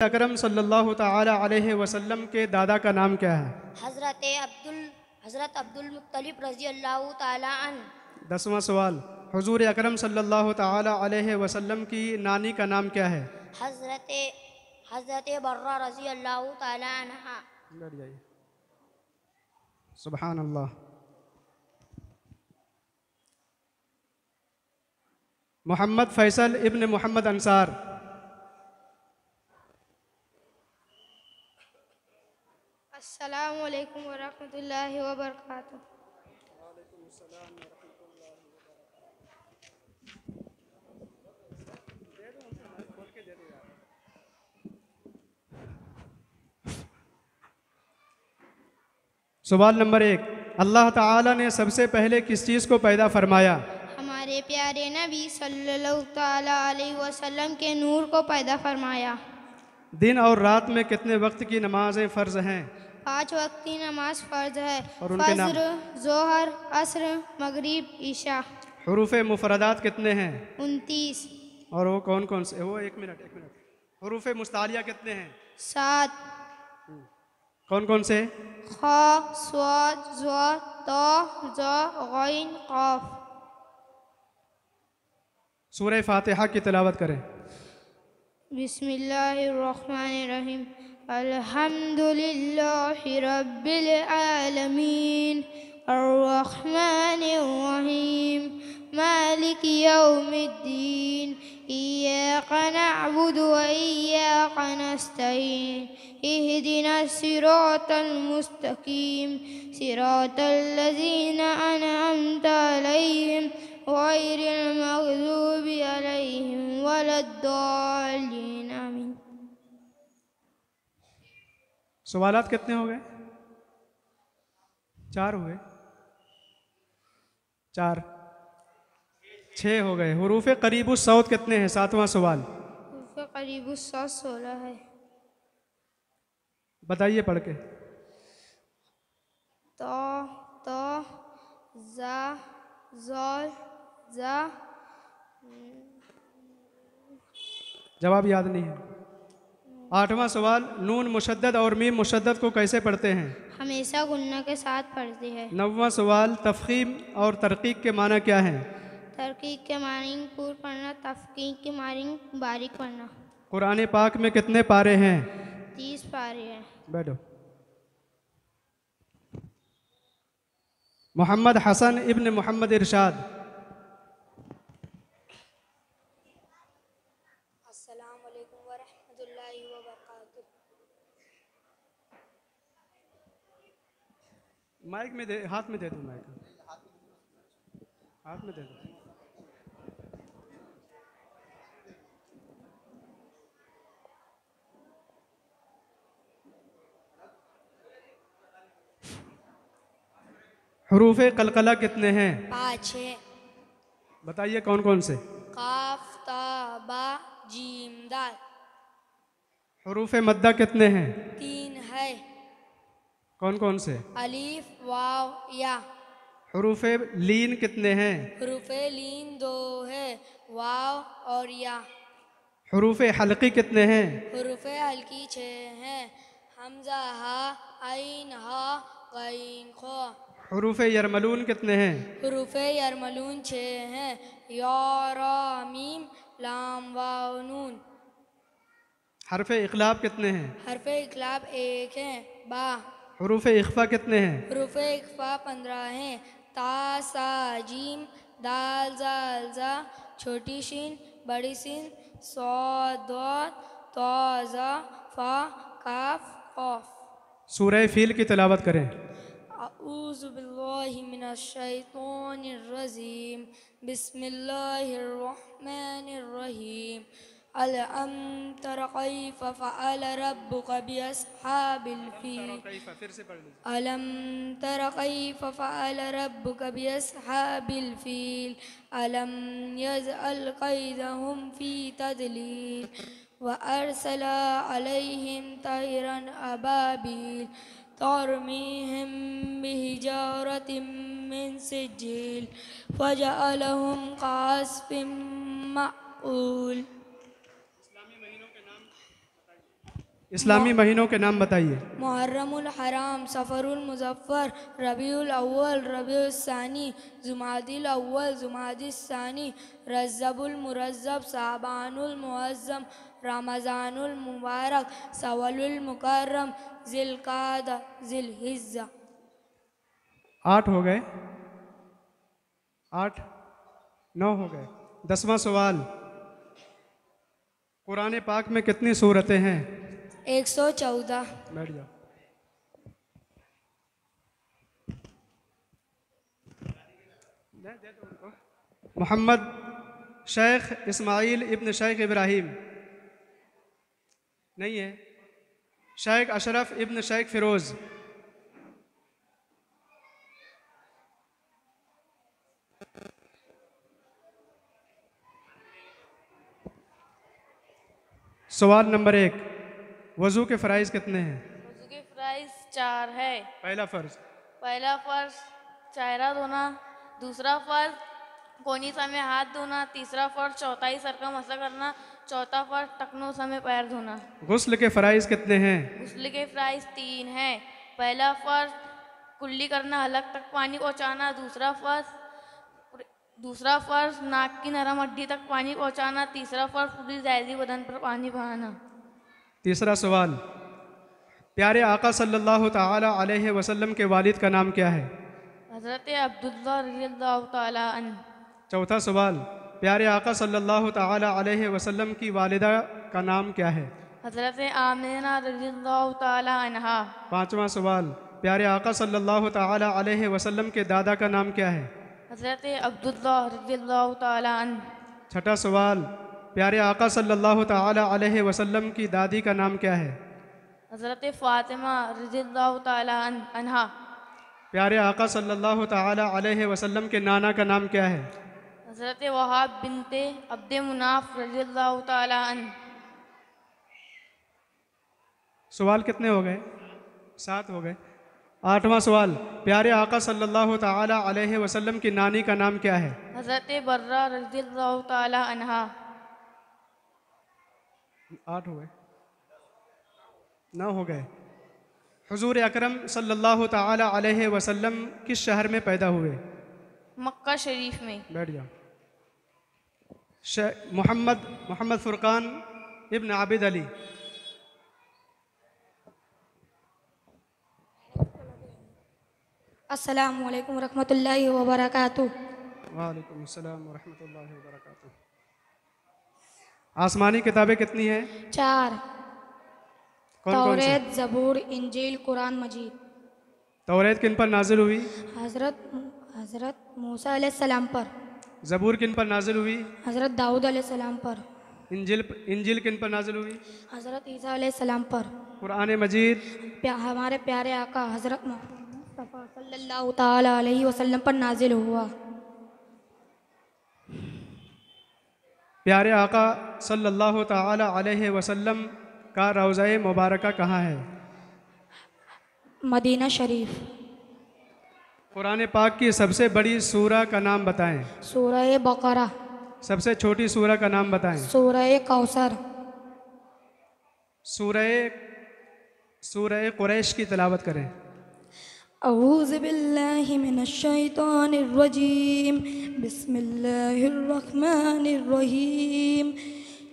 अकरम सल्लल्लाहु ताला अलैहि वसल्लम के दादा का नाम क्या है? हज़रत अब्दुल मुत्तलिब रज़ी अल्लाह ताला अन्हु। 10वां सवाल, हुजूर अकरम सल्लल्लाहु ताला अलैहि वसल्लम की नानी का नाम क्या है? हज़रत हज़रत बर्रा रज़ी अल्लाह ताला अन्हा। बैठ जाइए। सुभान अल्लाह। मोहम्मद फैसल इब्न मोहम्मद अंसार। अस्सलामु अलैकुम वरहमतुल्लाहि वबरकातुहू। सवाल नंबर 1, अल्लाह ताला ने सबसे पहले किस चीज़ को पैदा फरमाया? हमारे प्यारे नबी सल्लल्लाहु ताला अलैहि वसल्लम के नूर को पैदा फरमाया। दिन और रात में कितने वक्त की नमाजें फ़र्ज हैं? 5 वक्त की नमाज फ़र्ज है। और उनके नाम? फज्र, जोहर, असर, मगरिब, ईशा। हुरूफ मुफरदात कितने हैं? 29। और वो कौन कौन से? वो एक मिनट। हुरूफ मुस्तालिया कितने हैं? 7। कौन कौन से? खा, स्वाद, ज़ा, ता, ज़ा, गैन, क़ाफ। सूरह फातिहा की तिलावत करें। बिस्मिल्लाहिर्रहमानिर्रहीम। अल्हम्दुलिल्लाहि रब्बिल आलमीन अर्रहमानिर्रहीम मालिकि यौमिद्दीन इय्याका नअबुदु व इय्याका नस्तईन इहदिनस सिरातल मुस्तकीम सिरातल लज़ीना अनअमता अलैहिम गैरिल मग़ज़ूबि अलैहिम वलद्दालिन। आमीन। सवालात कितने हो गए? 4 हुए। 4, 6 हो गए। हुरूफ करीबुस सौत कितने हैं? 7वां सवाल। करीबुस 16 है। बताइए पढ़ के। तो जा ज़ाल जा। जवाब याद नहीं है। 8वां सवाल, नून मुशद्दद और मीम मुशद्दद को कैसे पढ़ते हैं? हमेशा गुन्ना के साथ पढ़ते हैं। 9वां सवाल, तफ़ख़ीम और तरक़ीक़ के माना क्या हैं? तरकीक के मानिंग पूर पढ़ना, तफकीक के मानिंग बारीक पढ़ना। कुरान पाक में कितने पारे हैं? 30 पारे हैं। बैठो। मोहम्मद हसन इब्न मोहम्मद इरशाद। अस्सलामु अलैकुम वरहमतुल्लाहि वबरकातुहू। माइक में दे, हाथ में दे दो। माइक हाथ में दे दो। हुरूफ कलकला कितने हैं? 5 है। बताइए कौन कौन से? काफ ता बा जीम दाल। हुरूफ मद्दा कितने हैं? 3 है। कौन कौन से? अलीफ वाव या। हुरूफ लीन कितने हैं? हुरूफ़े लीन 2 है, वाव और या। हुरूफ हल्की कितने हैं? हुरूफ़े हल्की 6 हैं, हमज़ा हा आइन हा गैन खा। हुरूफ यरमलून कितने हैं? हुरूफ़े यरमलून 6 हैं, या रा मीम लाम वाव नून। हरफ इक़लाब कितने हैं? हरफ़े इक़लाब 1 है, बा। हुरूफ इख्फा कितने हैं? हुरूफ़े इख्फ़ा 15 हैं, ता सा जीम दाल जाल जा छोटी शीन बड़ी शीन सौद दौद तौ ज़ा फा काफ क़ाफ। सूरह फील की तिलावत करें। अऊज़ु बिल्लाहि मिनश शैतानिर रजीम बिस्मिल्लाहिर रहमानिर रहीम अलम तर कैफ़ फ़अल रब्बुक बिअस्हाबिल फ़ील अलम तर कैफ़ फ़अल रब्बुक बिअस्हाबिल फ़ील अलम यजअल कैदहुम फ़ी तदलील व अरसला अलैहिम तैरन अबाबील तरमीहिम बिहिजारतिम मिन सिज्जील फजअलहुम कअस्फिम मअकूल। इस्लामी महीनों के नाम बताइए। मुहर्रमुल हराम, सफ़रुल मुज़फ़्फ़र, रबीउल अव्वल, रबीउल सानी, जुमादिल अव्वल, जुमादिल सानी, रज़्ज़बुल मुरज़्ज़ब, शाबानुल मुअज़्ज़म, रमज़ानुल मुबारक, सवलुल मुकर्रम, ज़िलक़ादा, ज़िलहिज्जा। 8 हो गए, 8, 9 हो गए। 10वां सवाल, कुरान पाक में कितनी सूरतें हैं? 114। बैठ जाओ। मोहम्मद शेख इस्माइल इब्न शेख इब्राहिम नहीं है। शेख अशरफ इब्न शेख फिरोज़, सवाल नंबर 1, वज़ू के फ़राइज़ कितने हैं? वज़ू के फ़राइज़ 4 है। पहला फ़र्ज़, पहला फ़र्ज़ चेहरा धोना, दूसरा फ़र्ज़ कोनी समय हाथ धोना, तीसरा फ़र्ज़ चौथाई सर का मसा करना, चौथा फ़र्ज़ टखनों समय पैर धोना। गुस्ल के फ़राइज़ कितने हैं? गुस्ल के फ़राइज़ 3 हैं। पहला फ़र्ज़ कुल्ली करना, हलक तक पानी पहुँचाना, दूसरा फ़र्ज़ नाक की नरम हड्डी तक पानी पहुँचाना, तीसरा फ़र्ज़ पूरी ज़ायदी बदन पर पानी बहाना। तीसरा सवाल, प्यारे आका सल्लल्लाहु ताला अलैहि वसल्लम के वालिद का नाम क्या है? हज़रत अब्दुल्लाह रज़ियल्लाहु ताला अन्हु। चौथा सवाल, प्यारे आका सल्लल्लाहु ताला अलैहि वसल्लम की वालिदा का नाम क्या है? हज़रत आमिना रज़ियल्लाहु ताला अन्हा। पांचवा सवाल, प्यारे आका सल्लल्लाहु ताला अलैहि वसल्लम के दादा का नाम क्या है? हज़रत अब्दुल्लाह रज़ियल्लाहु ताला अन्हु। छठा सवाल, प्यारे आका सल्लल्लाहु ताला अलैहि वसल्लम की दादी का नाम क्या है? हज़रत फ़ातिमा रज़ियल्लाहु ताला अन्हा। प्यारे आका सल्लल्लाहु ताला अलैहि वसल्लम के नाना का नाम क्या है? हज़रत वहाब बिनते अब्द मुनाफ रज़ियल्लाहु ताला अन्हु। सवाल कितने हो गए? 7 हो गए। 8वां सवाल, प्यारे आका सल्लल्लाहु ताला अलैहि वसल्लम की नानी का नाम क्या है? हज़रत बर्रा रज़ियल्लाहु ताला अन्हा। 8 हो गए, 9 हो गए। हुजूर अकरम सल्लल्लाहु ताला अलैहि वसल्लम किस शहर में पैदा हुए? मक्का शरीफ में। बैठ जाओ। मोहम्मद फ़ुरक़ान इब्न आबिद अली। अस्सलामु अलैकुम रहमतुल्लाहि व बरकातुहू। वालेकुम अस्सलाम व रहमतुल्लाहि व बरकातुहू। आसमानी किताबें कितनी हैं? 4। कौन कौन से? तौरेत, ज़बूर, इंजील, कुरान मजीद। तौरेत किन पर नाजिल हुई? हज़रत मूसा अलैहिस्सलाम पर। ज़बूर किन पर नाजिल हुई? हज़रत दाऊद अलैहिस्सलाम पर। इंजिल किन पर नाजिल हुई? हज़रत ईसा अलैहिस्सलाम पर। कुरान मजीद हमारे प्यारे आका हज़रत मुस्तफ़ा सल्लल्लाहु ताला अलैहि वसल्लम पर नाजिल हुआ। प्यारे आका सल्लल्लाहु ताला अलैहि वसल्लम का रोज़ा मुबारका कहाँ है? मदीना शरीफ। कुरान पाक की सबसे बड़ी सूरा का नाम बताएं। सूरह बकरा। सबसे छोटी सूरा का नाम बताएं। सूरह कौसर। सूरह कुरैश की तिलावत करें। अऊज़ु बिल्लाहि मिनश शैतानिर रजीम, बिस्मिल्लाहिर रहमानिर रहीम।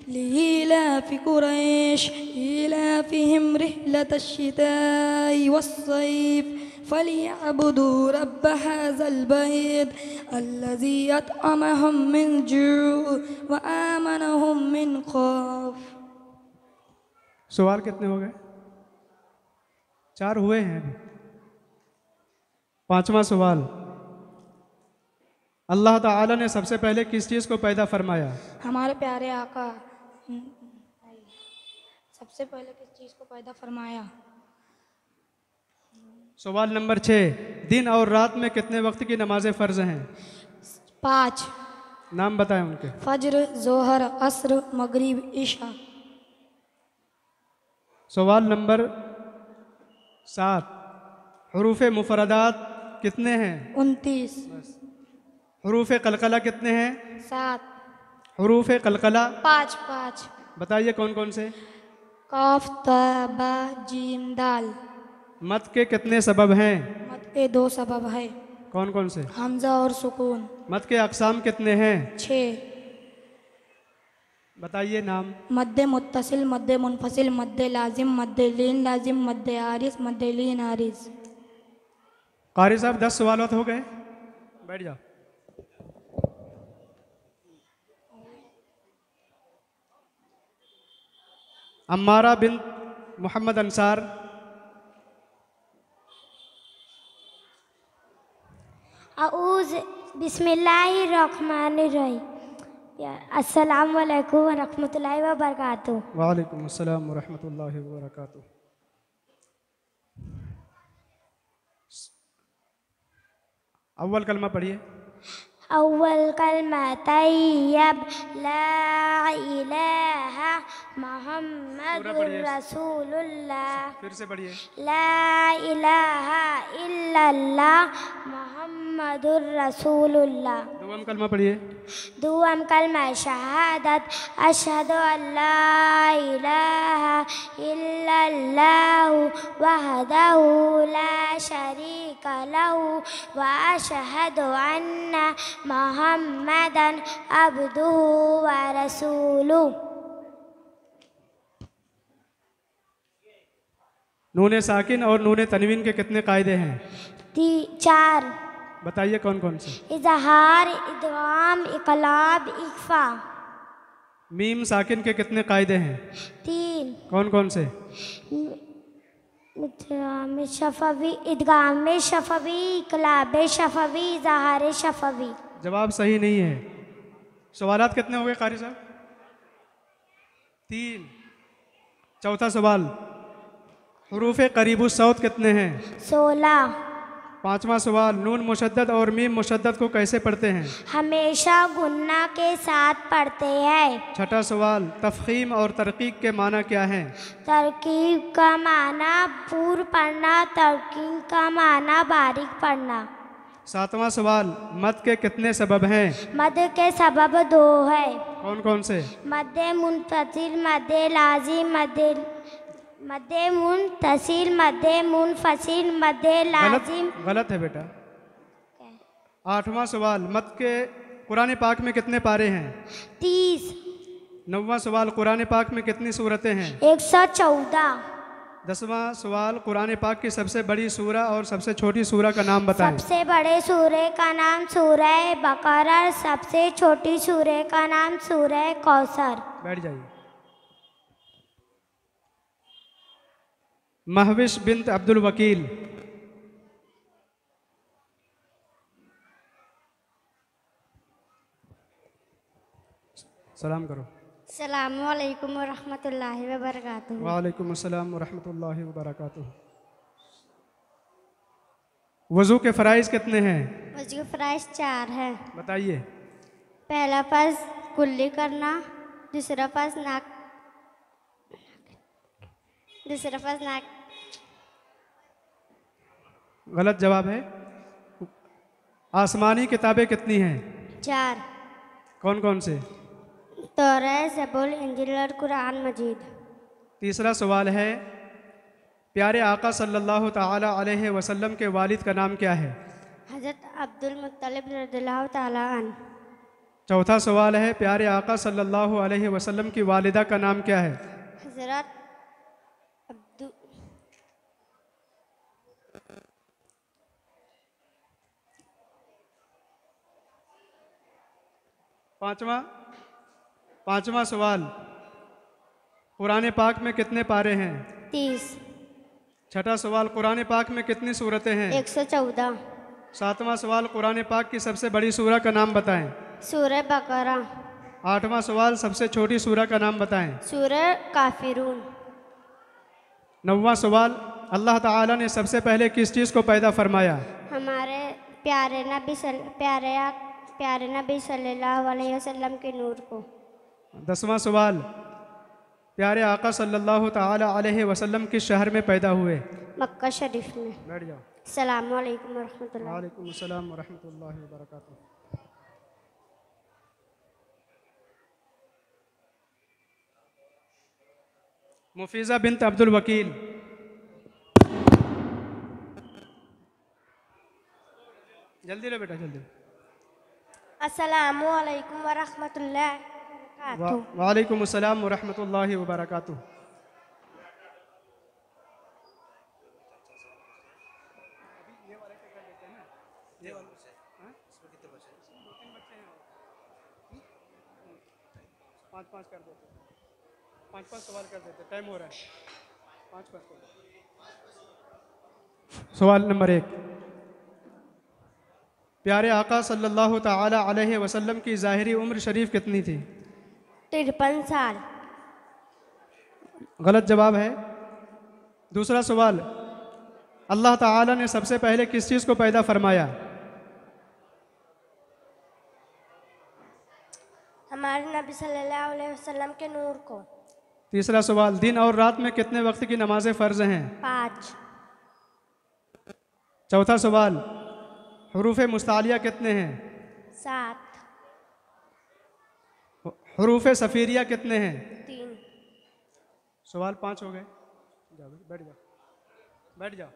लीलाफि कुरैश ईलाफिहिम रिहलतश शिताइ वस्सैफ फलियअबुदू रब्ब हाज़ल बैत अल्लज़ी अतअमहुम मिन जू' व आमनहुम मिन खौफ। सवाल कितने हो गए? 4 हुए हैं अभी। 5वां सवाल, अल्लाह ताला ने सबसे पहले किस चीज़ को पैदा फरमाया? हमारे प्यारे आका सबसे पहले किस चीज़ को पैदा फरमाया? सवाल नंबर 6, दिन और रात में कितने वक्त की नमाजें फ़र्ज हैं? 5। नाम बताएं उनके। फज्र, जोहर, असर, मगरिब, इशा। सवाल नंबर 7, हुरूफ मुफरदात कितने हैं? 29। हुरूफ कलकला कितने हैं? 7। हुरूफ कलकला 5। बताइए कौन कौन से? काफ ता बा जीम दाल। मत के कितने सबब हैं? मत के 2 सबब है, कौन कौन से? हमजा और सुकून। मत के अक़साम कितने हैं? 6। बताइए नाम। मद्दे मुत्तसिल, मद्दे मुनफसिल, मद्दे लाजिम, मद्दे लीन लाजिम, मद्दे आरिस, मद्दे लीन आरिस। कारी साहब 10 सवाल हो गए, बैठ जाओ। अम्मारा बिन मोहम्मद अंसार। अऊज़ बिस्मिल्लाहिर्रहमानिर्रहीम। अस्सलाम वालेकुम व रहमतुल्लाहि व बरकातुहू। वालेकुम अस्सलाम व रहमतुल्लाहि व बरकातुहू। अव्वल कलमा पढ़िए। अव्वल कलमा तैयब ला इलाहा मुहम्मदुर रसूलुल्लाह। फिर से पढ़िए। ला इलाहा इल्लल्लाह मुहम्मदुर रसूलुल्लाह। दुआम कलमा पढ़िए। दुआम कलमा शहादत अशहदु अल्ला इलाहा इल्लल्लाहु वहदहु ला शरीका लहु व अशहदु अन्ना मुहम्मदन अब्दुहु व रसूलुहु। नून साकिन और नून तनवीन के कितने कायदे हैं? 4। बताइए कौन कौन से? इजहार, इदगाम, इकलाब, इख्फा। मीम साकिन के कितने कायदे हैं? 3। कौन कौन से? शफवी, इदगाम शफवी, इकलाब शफवी, इजहार शफवी। जवाब सही नहीं है। सवालात कितने हो गए कारी साहब? 3। चौथा सवाल, हुरूफ़े करीबु सौत कितने हैं? 16। पांचवा सवाल, नून मुशद्दद और मीम मुशद्दद को कैसे पढ़ते हैं? हमेशा गुन्ना के साथ पढ़ते हैं। छठा सवाल, तफ़ख़ीम और तरकीक के माना क्या हैं? तरकीब का माना पूर पढ़ना, तरकीब का माना बारीक पढ़ना। सातवां सवाल, मद के कितने सबब हैं? मद के सबब 2 है। कौन कौन से? मद्दे मुनफसिल, मद्दे लाजिम, मद्दे मुनतसिल, मद्दे मुनफसिल, मद्दे लाजिम। गलत है बेटा। 8वां सवाल, मद के कुरान पाक में कितने पारे हैं? 30। 9वां सवाल, कुरान पाक में कितनी सूरतें हैं? 114। 10वां सवाल, कुरान पाक की सबसे बड़ी सूरा और सबसे छोटी सूरा का नाम बताएं। सबसे बड़े सूरे का नाम सूरह बकरा, सबसे छोटी सूरे का नाम सूरह कौसर। बैठ जाइए। महविश बिन्त अब्दुल वकील। सलाम करो। अस्सलामु अलैकुम व रहमतुल्लाहि व बरकातुहू। वालेकुम अस्सलाम व रहमतुल्लाहि व बरकातुहू। वज़ू के फ़राइज़ कितने हैं? वज़ू के फ़राइज़ 4 हैं। बताइए। पहला फ़र्ज़ कुल्ली करना, दूसरा फ़र्ज़ नाक, गलत जवाब है। आसमानी किताबें कितनी हैं? 4। कौन कौन से? तौरात, ज़बूर, इंजील और कुरान मजीद। तीसरा सवाल है, प्यारे आका सल्लल्लाहु ताला अलैहि वसल्लम के वालिद का नाम क्या है? हज़रत अब्दुल मुत्तलिब रज़ियल्लाहु ताला अन्हु। चौथा सवाल है, प्यारे आका सल्लल्लाहु अलैहि वसल्लम की वालिदा का नाम क्या है? हज़रत अब्दुल। पांचवा सवाल, कुरान पाक में कितने पारे हैं? 30। छठा सवाल, कुरान पाक में कितनी सूरतें हैं? 114। सातवां सवाल, कुरान पाक की सबसे बड़ी सूरा का नाम बताएं। सूरह बकरा। आठवां सवाल, सबसे छोटी सूरा का नाम बताएं। सूरह काफिरून। 9वां सवाल, अल्लाह ताला ने सबसे पहले किस चीज़ को पैदा फरमाया? हमारे प्यारे नबी सल्लल्लाहु अलैहि वसल्लम के नूर को। 10वां सवाल, प्यारे आका सल्लल्लाहु ताला अलैहि वसल्लम किस शहर में पैदा हुए? मक्का शरीफ में। बैठ जाओ। अस्सलामु अलैकुम व रहमतुल्लाह। वालेकुम अस्सलाम व रहमतुल्लाहि व बरकातुहू। मुफीज़ा बिनत अब्दुल वकील। जल्दी लो बेटा जल्दी। अस्सलामु अलैकुम व रहमतुल्लाहि व बरकातुहू। वालेकुम अस्सलाम व रहमतुल्लाहि व बरकातुहू। पाँच कर देते, पाँच सवाल कर देते, टाइम हो रहा है। पाँच कर देते। सवाल नंबर 1, प्यारे आका सल्लल्लाहु ताला अलैहि वसल्लम की ज़ाहिरी उम्र शरीफ कितनी थी? 53 साल। गलत जवाब है। दूसरा सवाल, अल्लाह ताला ने सबसे पहले किस चीज़ को पैदा फरमाया? हमारे नबी सल्लल्लाहु अलैहि वसल्लम के नूर को। तीसरा सवाल, दिन और रात में कितने वक्त की नमाजें फ़र्ज हैं? 5। चौथा सवाल, हरूफ़े मुस्तालिया कितने हैं? 7। हरूफ़े सफ़ीरिया कितने हैं? 3। सवाल 5 हो गए। जाओ बैठ जाओ, बैठ जाओ।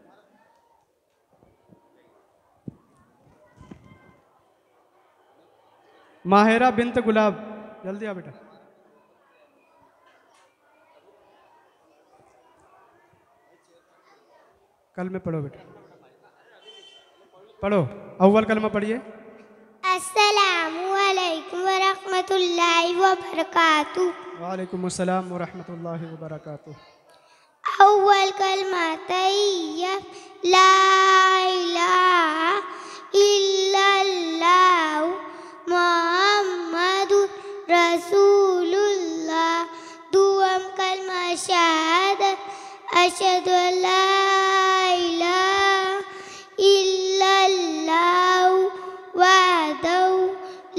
माहिरा बिनत गुलाब, जल्दी आ बेटा। कल में पढ़ो बेटा, पढ़ो। अव्वल कलमा पढ़िए। अस्सलामु अलैकुम व रहमतुल्लाहि व बरकातुहू। वालेकुम अस्सलाम व रहमतुल्लाहि व बरकातुहू। अव्वल कलमा तैयब ला इलाहा इल्लल्लाहु मुहम्मदुर रसूलुल्लाह। दुआम कलमा शहादत अशहदु अल्ला इलाहा इल्लल्लाहु वहदहु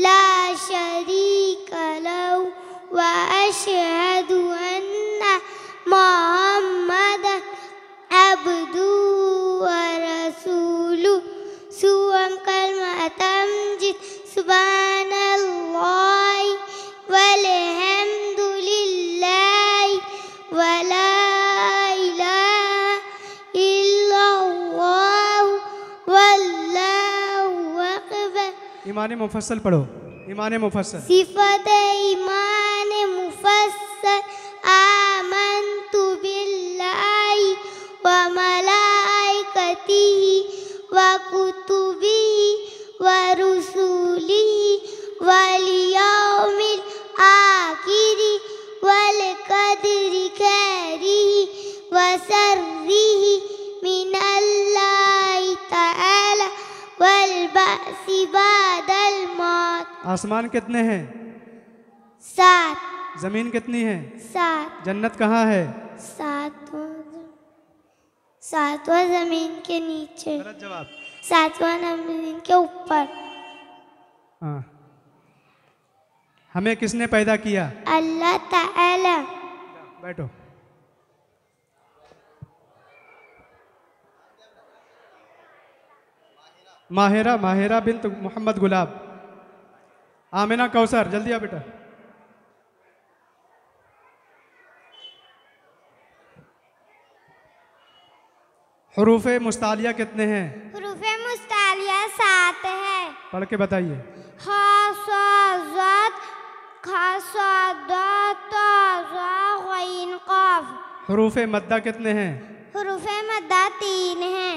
ला शरीक लहु व अशहदु अन्ना मुहम्मदन अब्दुहु व रसूलुहु। सुवम कलमा तमजीद सुब्हानल्लाहि वल्हम्दुलिल्लाहि व ला इलाहा इल्लल्लाहु वल्लाहु अकबर। ईमान मुफस्सल पढ़ो। ईमान मुफस्सल। सिफत ईमान मुफस्सल आमन्तु बिल्लाहि व मलाइकतिहि व कुतुबिहि व रुसुलिहि वल यौमिल आखिरि वल क़द्रि खैरिहि व शर्रिहि मिनल्लाहि तआला वल बअसी बअदल मौत। आसमान कितने हैं? 7। ज़मीन कितनी है? 7। जन्नत कहाँ है? सातवां जमीन के नीचे। गलत जवाब। 7वां जमीन के ऊपर। हाँ। हमें किसने पैदा किया? अल्लाह ताला। बैठो। माहिरा बिनत मोहम्मद गुलाब। आमिना कौसर, जल्दी आ बेटा। हरूफ़े मुस्तालिया कितने हैं? हुरूफ़े मुस्तालिया 7 है। पढ़ के बताइए। हा सा ज़ात खा सा दात ता ज़ा ग़ैन क़ाफ। हरूफ़े मद्दा कितने हैं? हुरूफ़े मद्दा 3 हैं।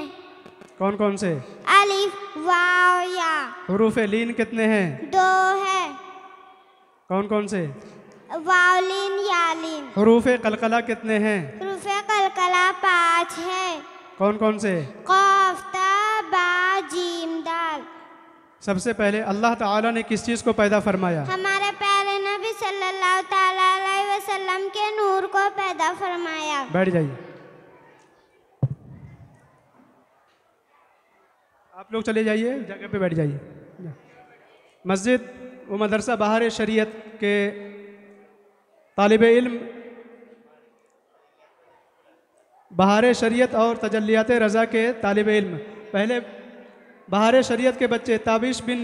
कौन कौन से? अलिफ वाव या। हरूफ़े लीन कितने हैं? 2 है। कौन कौन से? वावलिन यालिन। हरूफ़े कलकला कितने हैं? हुरूफ़े कलकला 5 है। कौन कौन से? क़ाफ ता बा जीम दाल। सबसे पहले अल्लाह ताला ने किस चीज़ को पैदा फरमाया? हमारे प्यारे नबी सल्लल्लाहु ताला अलैहि वसल्लम के नूर को पैदा फरमाया। बैठ जाइए। आप लोग चले जाइए, जगह पे बैठ जाइए। मस्जिद व मदरसा बहार शरीयत के तालिब इल्म, बहार शरीयत और तजल्लियात रज़ा के तालिब इल्म, पहले बहार शरीयत के बच्चे ताबिश बिन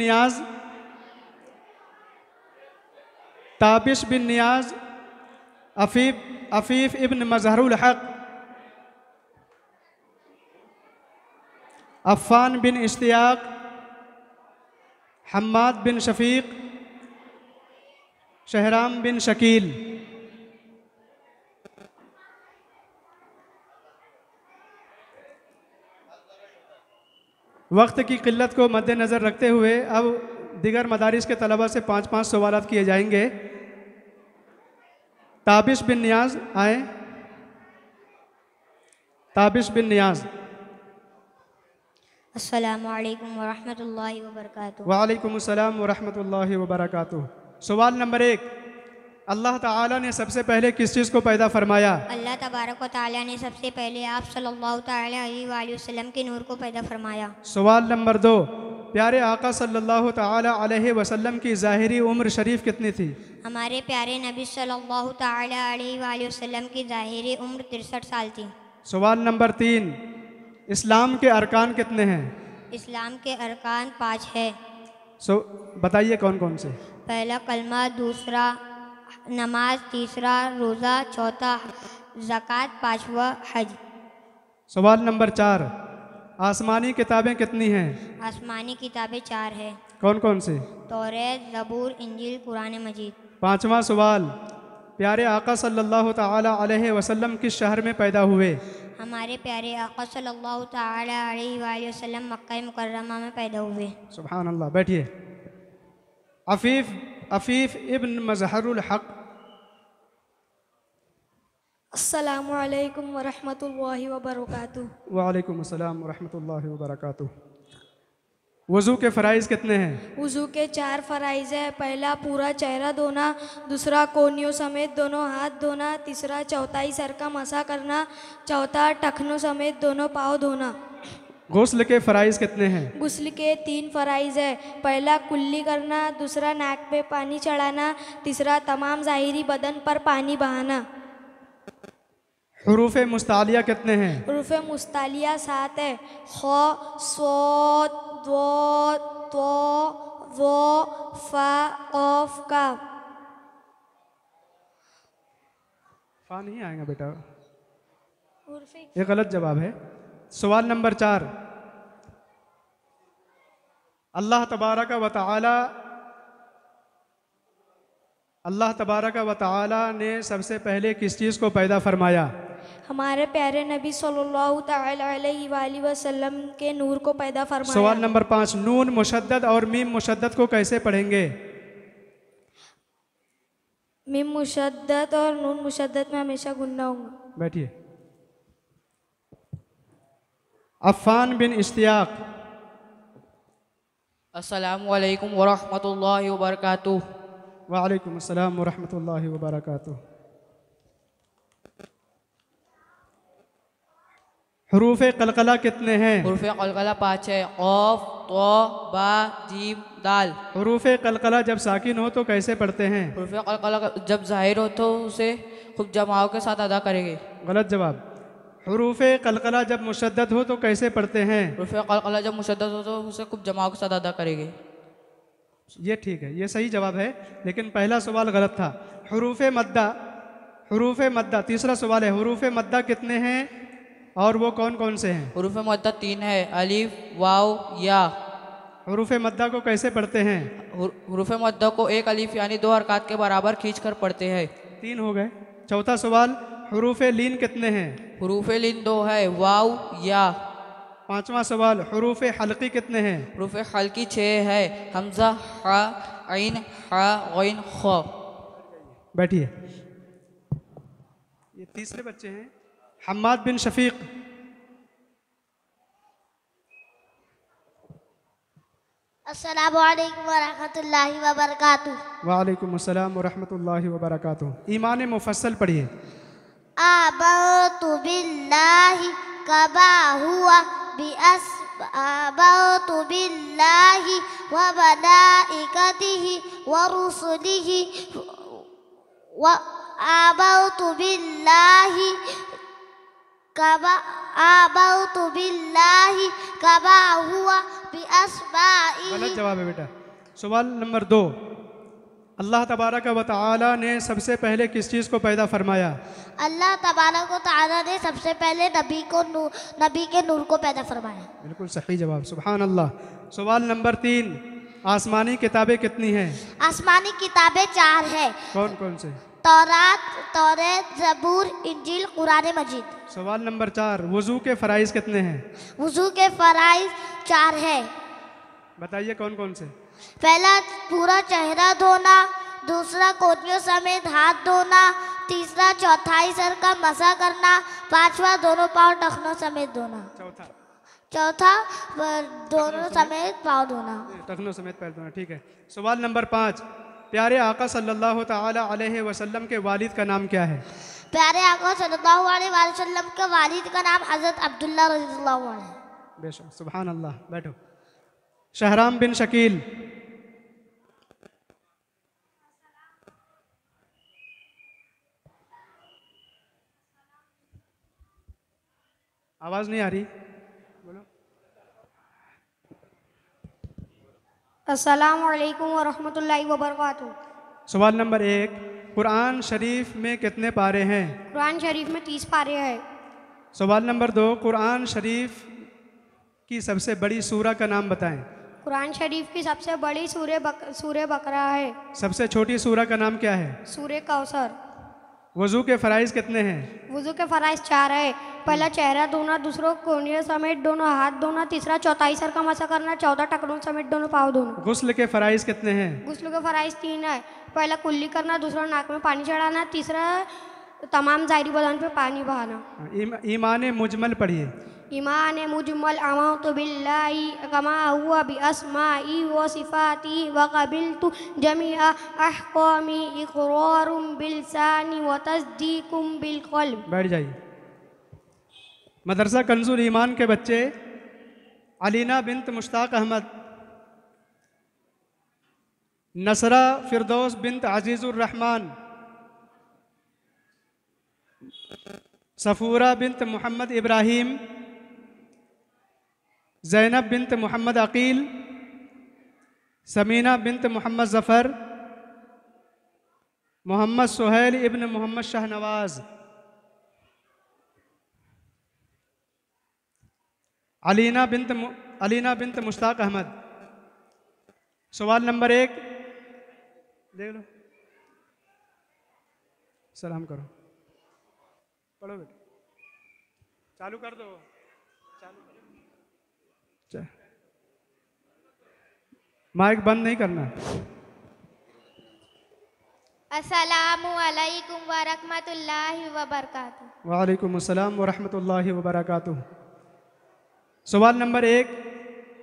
नियाज अफीफ इब्न मजहरुल हक, अफ़ान बिन इश्तियाक, हम्माद बिन शफीक, शहराम बिन शकील। वक्त की किल्लत को मद्देनज़र रखते हुए अब दिगर मदारिस के तलबा से 5-5 सवालात किए जाएंगे। ताबिश बिन नियाज आए। ताबिश बिन नियाज। अस्सलामुअलैकुम वरहमतुल्लाहि वबरकातुहू। वालेकुम अस्सलाम वरहमतुल्लाहि वबरकातुहू। सवाल नंबर 1, अल्लाह ताला ने सबसे पहले किस चीज़ को पैदा फरमाया? अल्लाह तबारक व तआला ने सबसे पहले आप सल्लल्लाहु तआला अलैहि वसल्लम के नूर को पैदा फरमाया। सवाल नंबर 2, प्यारे आका सल्लल्लाहु तआला अलैहि वसल्लम की ज़ाहिरी उम्र शरीफ कितनी थी? हमारे प्यारे नबी सल्लल्लाहु तआला अलैहि वसल्लम की ज़ाहिरी उम्र 63 साल थी। सवाल नंबर 3, इस्लाम के अरकान कितने हैं? इस्लाम के अरकान 5 है। बताइए कौन कौन से? पहला कलमा, दूसरा नमाज, तीसरा रोज़ा, चौथा ज़कात, पाँचवा हज। सवाल नंबर 4, आसमानी किताबें कितनी हैं? आसमानी किताबें 4 है। कौन कौन से? तौरेत, ज़बूर, इंजील, कुरान मजीद। 5वां सवाल, प्यारे आका सल्लल्लाहु तआला अलैहि वसल्लम किस शहर में पैदा हुए? हमारे प्यारे आका सल्लल्लाहु तआला अलैहि वसल्लम मक्का मुकर्रमा में पैदा हुए। सुभान अल्लाह। बैठिए। अफीफ इब्न मजहरुल हक। अस्सलामु अलैकुम वरहमतुल्लाहि वबरकातुहू। वालेकुम अस्सलाम वरहमतुल्लाहि वबरकातुहू। वज़ू के फ़राइज़ कितने हैं? वज़ू के 4 फ़राइज़ है। पहला पूरा चेहरा धोना, दूसरा कोहनियों समेत दोनों हाथ धोना, तीसरा चौथाई सर का मसा करना, चौथा टखनों समेत दोनों पाँव धोना। गुस्ल के फ़राइज़ कितने हैं? गुस्ल के 3 फ़राइज़ है। पहला कुल्ली करना, दूसरा नाक पे पानी चढ़ाना, तीसरा तमाम ज़ाहिरी बदन पर पानी बहाना। हुरूफ़ मुस्तालिया कितने हैं? हुरूफ़ मुस्तालिया 7 है। ख, सोद, द्वोद, तो, वो, फा, क़ाफ, काफ। फा नहीं आएगा बेटा, ये गलत जवाब है। सवाल नंबर 4, अल्लाह तबारक व तआला ने सबसे पहले किस चीज़ को पैदा फरमाया? हमारे प्यारे नबी सल्लल्लाहु तआला अलैहि वसल्लम के नूर को पैदा फरमाया। सवाल नंबर 5, नून मुशद्दद और मीम मुशद्दद को कैसे पढ़ेंगे? मीम मुशद्दद और नून मुशद्दद में हमेशा गुन्ना होगा। बैठिए। अफ़ान बिन इश्तियाक। अस्सलामु अलैकुम वरहमतुल्लाहि वबरकातुहू। वालेकुम अस्सलाम वरहमतुल्लाहि वबरकातुहू। हुरूफ़ क़लक़ला कितने हैं? हुरूफ़ क़लक़ला 5 है। क़ाफ, तो, बा, जीम, दाल। हुरूफ़ क़लक़ला जब साकिन हो तो कैसे पढ़ते हैं? हुरूफ़ क़लक़ला जब ज़ाहिर हो तो उसे खूब जमाव के साथ अदा करेंगे। गलत जवाब। हुरूफ़ क़लक़ला जब मुशद्दद हो तो कैसे पढ़ते हैं? हुरूफ़ क़लक़ला जब मुशद्दद हो तो उसे खूब जमाव के साथ अदा करेंगे। ये ठीक है, ये सही जवाब है, लेकिन पहला सवाल गलत था। हुरूफ़ मद्दा तीसरा सवाल है, हुरूफ़ मद्दा कितने हैं और वो कौन कौन से हैं? हुरूफ़ मद्दा 3 है। अलिफ, वाव, या। हुरूफ़ मद्दा को कैसे पढ़ते हैं? हुरूफ़ मद्दा को एक अलिफ यानी 2 हरकत के बराबर खींच कर पढ़ते हैं। 3 हो गए। चौथा सवाल, हुरूफ़ लीन कितने हैं? हुरूफ़ लीन 2 है। वाव, या। 5वां सवाल, हुरूफ़ हल्की कितने हैं? हुरूफ़ हल्की 6 है। हमज़ा, हा, ऐन, हा, गैन, ख। बैठिए। ये तीसरे बच्चे हैं, हम्माद बिन शफीक। अस्सलामु अलैकुम वरहमतुल्लाहि वबरकातुहू। वालेकुम अस्सलाम वरहमतुल्लाहि वबरकातुहू। ईमान मुफस्सल पढ़िए। आमन्तु बिल्लाहि कमा हुआ आमन्तु बिल्लाहि व मलाइकतिहि व रुसुलिहि व आमन्तु बिल्लाहि कमा हुआ गलत जवाब है बेटा। सवाल नंबर 2, अल्लाह तबारक व तआला ने सबसे पहले किस चीज़ को पैदा फरमाया? अल्लाह तबारक व तआला ने सबसे पहले नबी के नूर को पैदा फरमाया। बिल्कुल सही जवाब, सुभान अल्लाह। सवाल नंबर 3, आसमानी किताबें कितनी हैं? आसमानी किताबें 4 है। कौन कौन से? तौरात, ज़बूर, इंजील, कुरान मजीद। सवाल नंबर 4, वज़ू के फ़राइज़ कितने हैं? वुज़ू के फ़राइज़ 4 है। बताइए कौन कौन से? पहला पूरा चेहरा धोना, दूसरा कोहनियों समेत हाथ धोना, तीसरा चौथाई सर का मसा करना, पांचवा दोनों पाँव टखनों समेत धोना, चौथा दोनों समेत पाँव धोना, टखनों समेत पैर धोना। ठीक है। सवाल नंबर 5, प्यारे आका सल्लल्लाहु ताला अलैहि वसल्लम के वालिद का नाम क्या है? प्यारे आका सल्लल्लाहु अलैहि वसल्लम के वालिद का नाम हज़रत अब्दुल्ला रज़ियल्लाहु अन्हु है। बेशक, सुभान अल्लाह। बैठो। शहराम बिन शकील। आवाज़ नहीं आ रही, बोलो। अस्सलामु अलैकुम वरहमतुल्लाहि वबरकातुहू। सवाल नंबर 1, कुरान शरीफ में कितने पारे हैं? कुरान शरीफ में 30 पारे हैं। सवाल नंबर 2, कुरान शरीफ की सबसे बड़ी सूरा का नाम बताएं। कुरान शरीफ की सबसे बड़ी सूरे बकरा है। सबसे छोटी सूरा का नाम क्या है? सूरे कौसर। वज़ू के फ़राइज़ कितने हैं? वुज़ू के फ़राइज़ 4 है। पहला चेहरा धोना, दूसरा कोहनियों समेत दोनों हाथ धोना, तीसरा चौथाई सर का मसा करना, चौथा टखनों समेत दोनों पाँव धोना। गुस्ल के फ़राइज़ कितने हैं? गुस्ल के फ़राइज़ 3 है। पहला कुल्ली करना, दूसरा नाक में पानी चढ़ाना, तीसरा तमाम ज़ाहिरी बदन पे पानी बहाना। ईमान मुजमल पढ़िए। ईमान मुजमल आमन्तु बिल्लाहि कमा हुआ बिअस्माई व सिफ़ाती व क़बिलतु जमीअ अहकामी इक़रारुम बिलिसानी व तस्दीक़ुम बिलक़ल्ब। बैठ जाइए। मदरसा कंजुल ईमान के बच्चे अलीना बिन्त मुश्ताक अहमद, नसरा फिरदौस bint Azizur Rahman, Safoora bint Mohammad Ibrahim, Zainab bint Mohammad Aqeel, Samina bint Mohammad Zafar, Mohammad Suhail इब्न मोहम्मद शाहनवाज़, अलीना बिन्त मुश्ताक अहमद। सवाल नंबर 1 देख लो, सलाम करो, पढ़ो बेटा, चालू कर दो, चालू करो, माइक बंद नहीं करना। अस्सलामु अलैकुम व रहमतुल्लाहि व बरकातुहू। वालेकुम अस्सलाम व रहमतुल्लाहि व बरकातुहू। सवाल नंबर 1,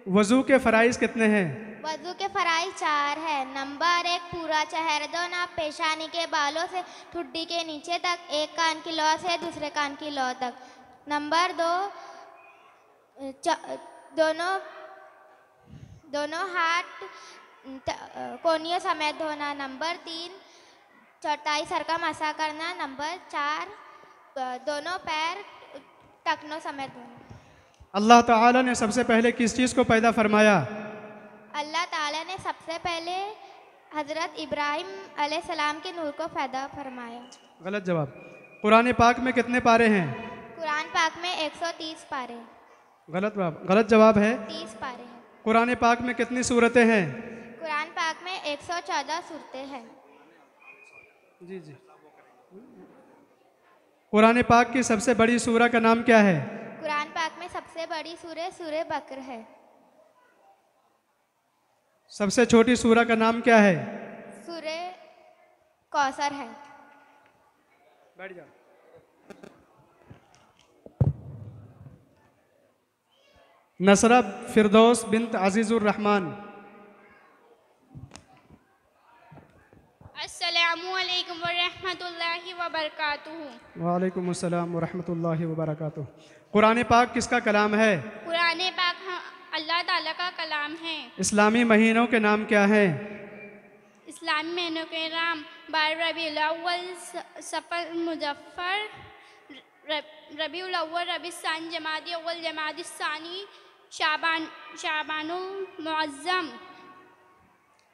वज़ू के फ़राइज़ कितने हैं? वज़ू के फ़राइज़ 4 है। नंबर 1, पूरा चेहरा धोना, पेशानी के बालों से ठुड्डी के नीचे तक, एक कान की लौ से दूसरे कान की लौ तक। नंबर 2, दोनों हाथ कोहनियों समेत धोना। नंबर 3, चौथाई सर का मसा करना। नंबर 4, दोनों पैर टखनों समेत धोना। अल्लाह ताला ने सबसे पहले किस चीज़ को पैदा फरमाया? अल्लाह ताला ने सबसे पहले हज़रत इब्राहिम अलैहिस्सलाम के नूर को पैदा फरमाया। गलत जवाब। कुरान पाक में कितने पारे हैं? कुरान पाक में 130 पारे। गलत जवाब है। 30 पारे हैं। कुरान पाक में कितनी सूरतें हैं? कुरान पाक में 114 सूरतें हैं। जी जी। कुरान पाक की सबसे बड़ी सूरा का नाम क्या है? कुरान पाक में सबसे बड़ी सूरे बकर है। सबसे छोटी सूरा का नाम क्या है? सूरे कौसर है। बैठ जाओ। नसरा फिरदौस बिन्त अजीज़ुर रहमान। अस्सलामु अलैकुम वरहमतुल्लाहि वबरकातुहू। वालेकुम अस्सलाम वरहमतुल्लाहि वबरकातुहू। कुरान पाक किसका कलाम है? कुरान पाक अल्लाह ताला का कलाम है। इस्लामी महीनों के नाम क्या हैं? इस्लामी महीनों के नाम 12 रबीउल अव्वल, सफ़र, मुज़फ़्फ़र, रबीउल अव्वल, रबीउल सानी, जमादी अव्वल, जमादी सानी, शाबानुल मुअज़्ज़म।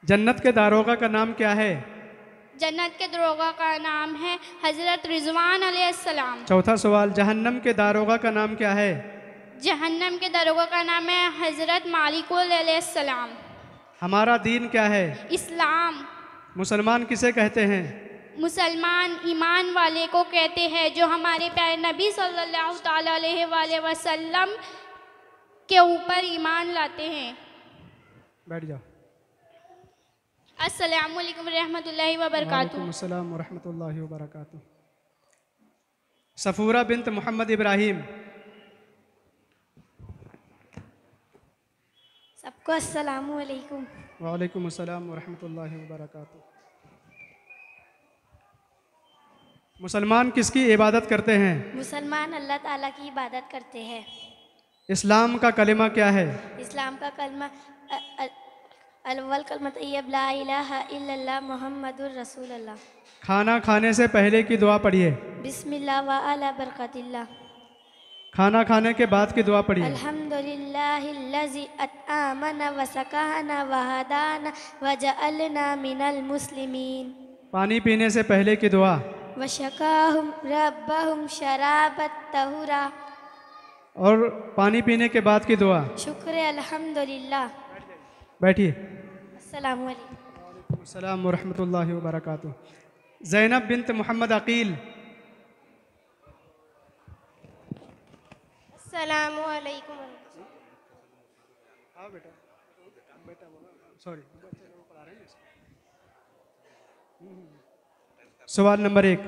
जन्नत के दारोगा का नाम क्या है? जन्नत के दरोगा का नाम है हज़रत रिजवान अलैहिस्सलाम। चौथा सवाल, जहन्नम के दारोगा का नाम क्या है? जहन्नम के दरोगा का नाम है हज़रत मालिकुल अलैहिस्सलाम। हमारा दीन क्या है? इस्लाम। मुसलमान किसे कहते हैं? मुसलमान ईमान वाले को कहते हैं जो हमारे प्यारे नबी सल्लल्लाहु ताला अलैहि वसल्लम के ऊपर ईमान लाते हैं। बैठ जाओ। अस्सलामु अलैकुम रहमतुल्लाहि व बरकातुहू। वालेकुम अस्सलाम व रहमतुल्लाहि व बरकातुहू। सफूरा बिन्त मोहम्मद इब्राहिम। सबको अस्सलामु अलैकुम। वालेकुम अस्सलाम व रहमतुल्लाहि व बरकातुहू। मुसलमान किसकी इबादत करते हैं? मुसलमान अल्लाह ताला की इबादत करते हैं। इस्लाम का कलिमा क्या है? इस्लाम का कलमा अव्वल कलमा तैयब ला इलाहा इल्लल्लाह मुहम्मदुर रसूलुल्लाह। खाना खाने से पहले की दुआ पढ़िए। बिस्मिल्लाह व अला बरकतिल्लाह। खाना खाने के बाद की दुआ पढ़िए। अल्हम्दुलिल्लाहिल्लज़ी अतआमना व सकाना व हदाना व जअलना मिनल मुस्लिमीन। पानी पीने से पहले की दुआ। व शकाहुम रब्बहुम शराबत तहुरा। और पानी पीने के बाद की दुआ। शुक्र अल्हम्दुलिल्लाह। बैठिए। अस्सलामु अलैकुम। वालेकुम अस्सलाम व रहमतुल्लाहि व बरकातुहू। ज़ैनब बिन्त मोहम्मद अकील। अस्सलामु अलैकुम। हाँ बेटा, सॉरी। सवाल नंबर 1,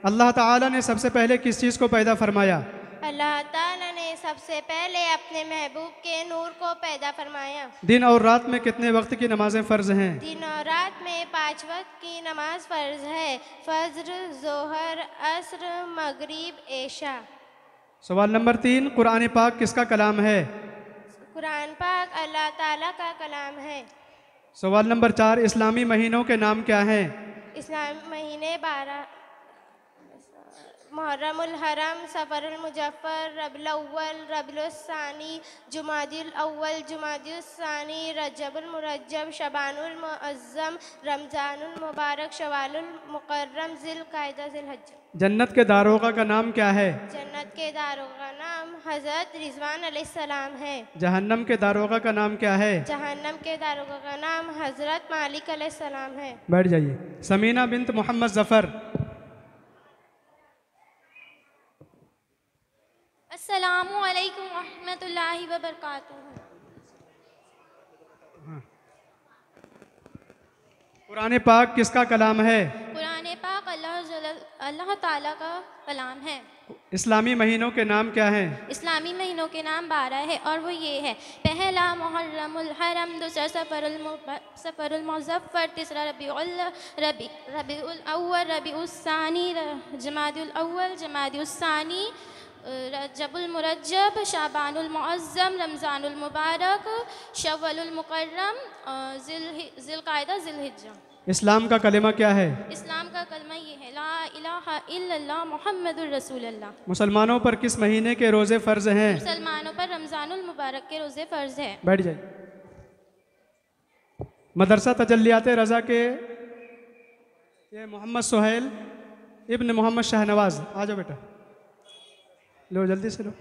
अल्लाह ताला ने सबसे पहले किस चीज़ को पैदा फरमाया? अल्लाह ताला ने सबसे पहले अपने महबूब के नूर को पैदा फरमाया। दिन और रात में कितने वक्त की नमाजें फ़र्ज हैं? दिन और रात में 5 वक्त की नमाज फ़र्ज है। फज्र, ज़ोहर, असर, मगरिब, ऐशा। सवाल नंबर 3, कुरान पाक किसका कलाम है? कुरान पाक अल्लाह ताला का कलाम है। सवाल नंबर 4, इस्लामी महीनों के नाम क्या हैं? इस्लाम महीने 12 मुहर्रमुल हरम, सफ़रुल मुजफ्फर, रबीउल अव्वल, रबीउल सानी, जुमादिल अव्वल, जुमादिल सानी, रजबुल मुरज्जब, शबानुल मुअज्जम, रमज़ानुल मुबारक, शवालुल मुकर्रम, ज़िलक़ाइदा, ज़िलहज्जा। जन्नत के दारोगा का नाम क्या है? जन्नत के दारोगा का नाम हज़रत रिज़वान अलैहिस्सलाम है। जहन्नम के दारोगा का नाम क्या है? जहन्नम के दारोगा का नाम हज़रत मालिक अलैहिस्सलाम है। बैठ जाइए। समीना बिन्त मोहम्मद ज़फ़र। अस्सलामु अलैकुम रहमतुल्लाहि व बरकातुहू। कुरान पाक किसका कलाम है? कुरान पाक अल्लाह ताला का कलाम है। इस्लामी महीनों के नाम क्या हैं? इस्लामी महीनों के नाम 12 है और वो ये है: पहला मुहर्रमुल हरम, दूसरा सफ़रुल मुज़फ़्फ़र, तीसरा रबीउल अव्वल, रबीउल सानी, जमादिउल अव्वल, जमादिउल सानी, रजबुल मुरज्जब, शाबानुल मुअज्जम, रमज़ानुल मुबारक, शव्वलुल मुकर्रम, ज़िलक़ाइदा, ज़िलहिज्जा। इस्लाम का कलिमा क्या है? इस्लाम का कलमा ये है: ला इलाहा इल्लल्लाह मुहम्मदुर रसूलुल्लाह। मुसलमानों पर किस महीने के रोज़े फ़र्ज हैं? मुसलमानों पर रमज़ानुल मुबारक के रोज़े फ़र्ज है। बैठ जाइए। मदरसा तजल्लियात रज़ा के ये मोहम्मद सुहैल इब्न मोहम्मद शाहनवाज़, आ जाओ बेटा, लो जल्दी से लो।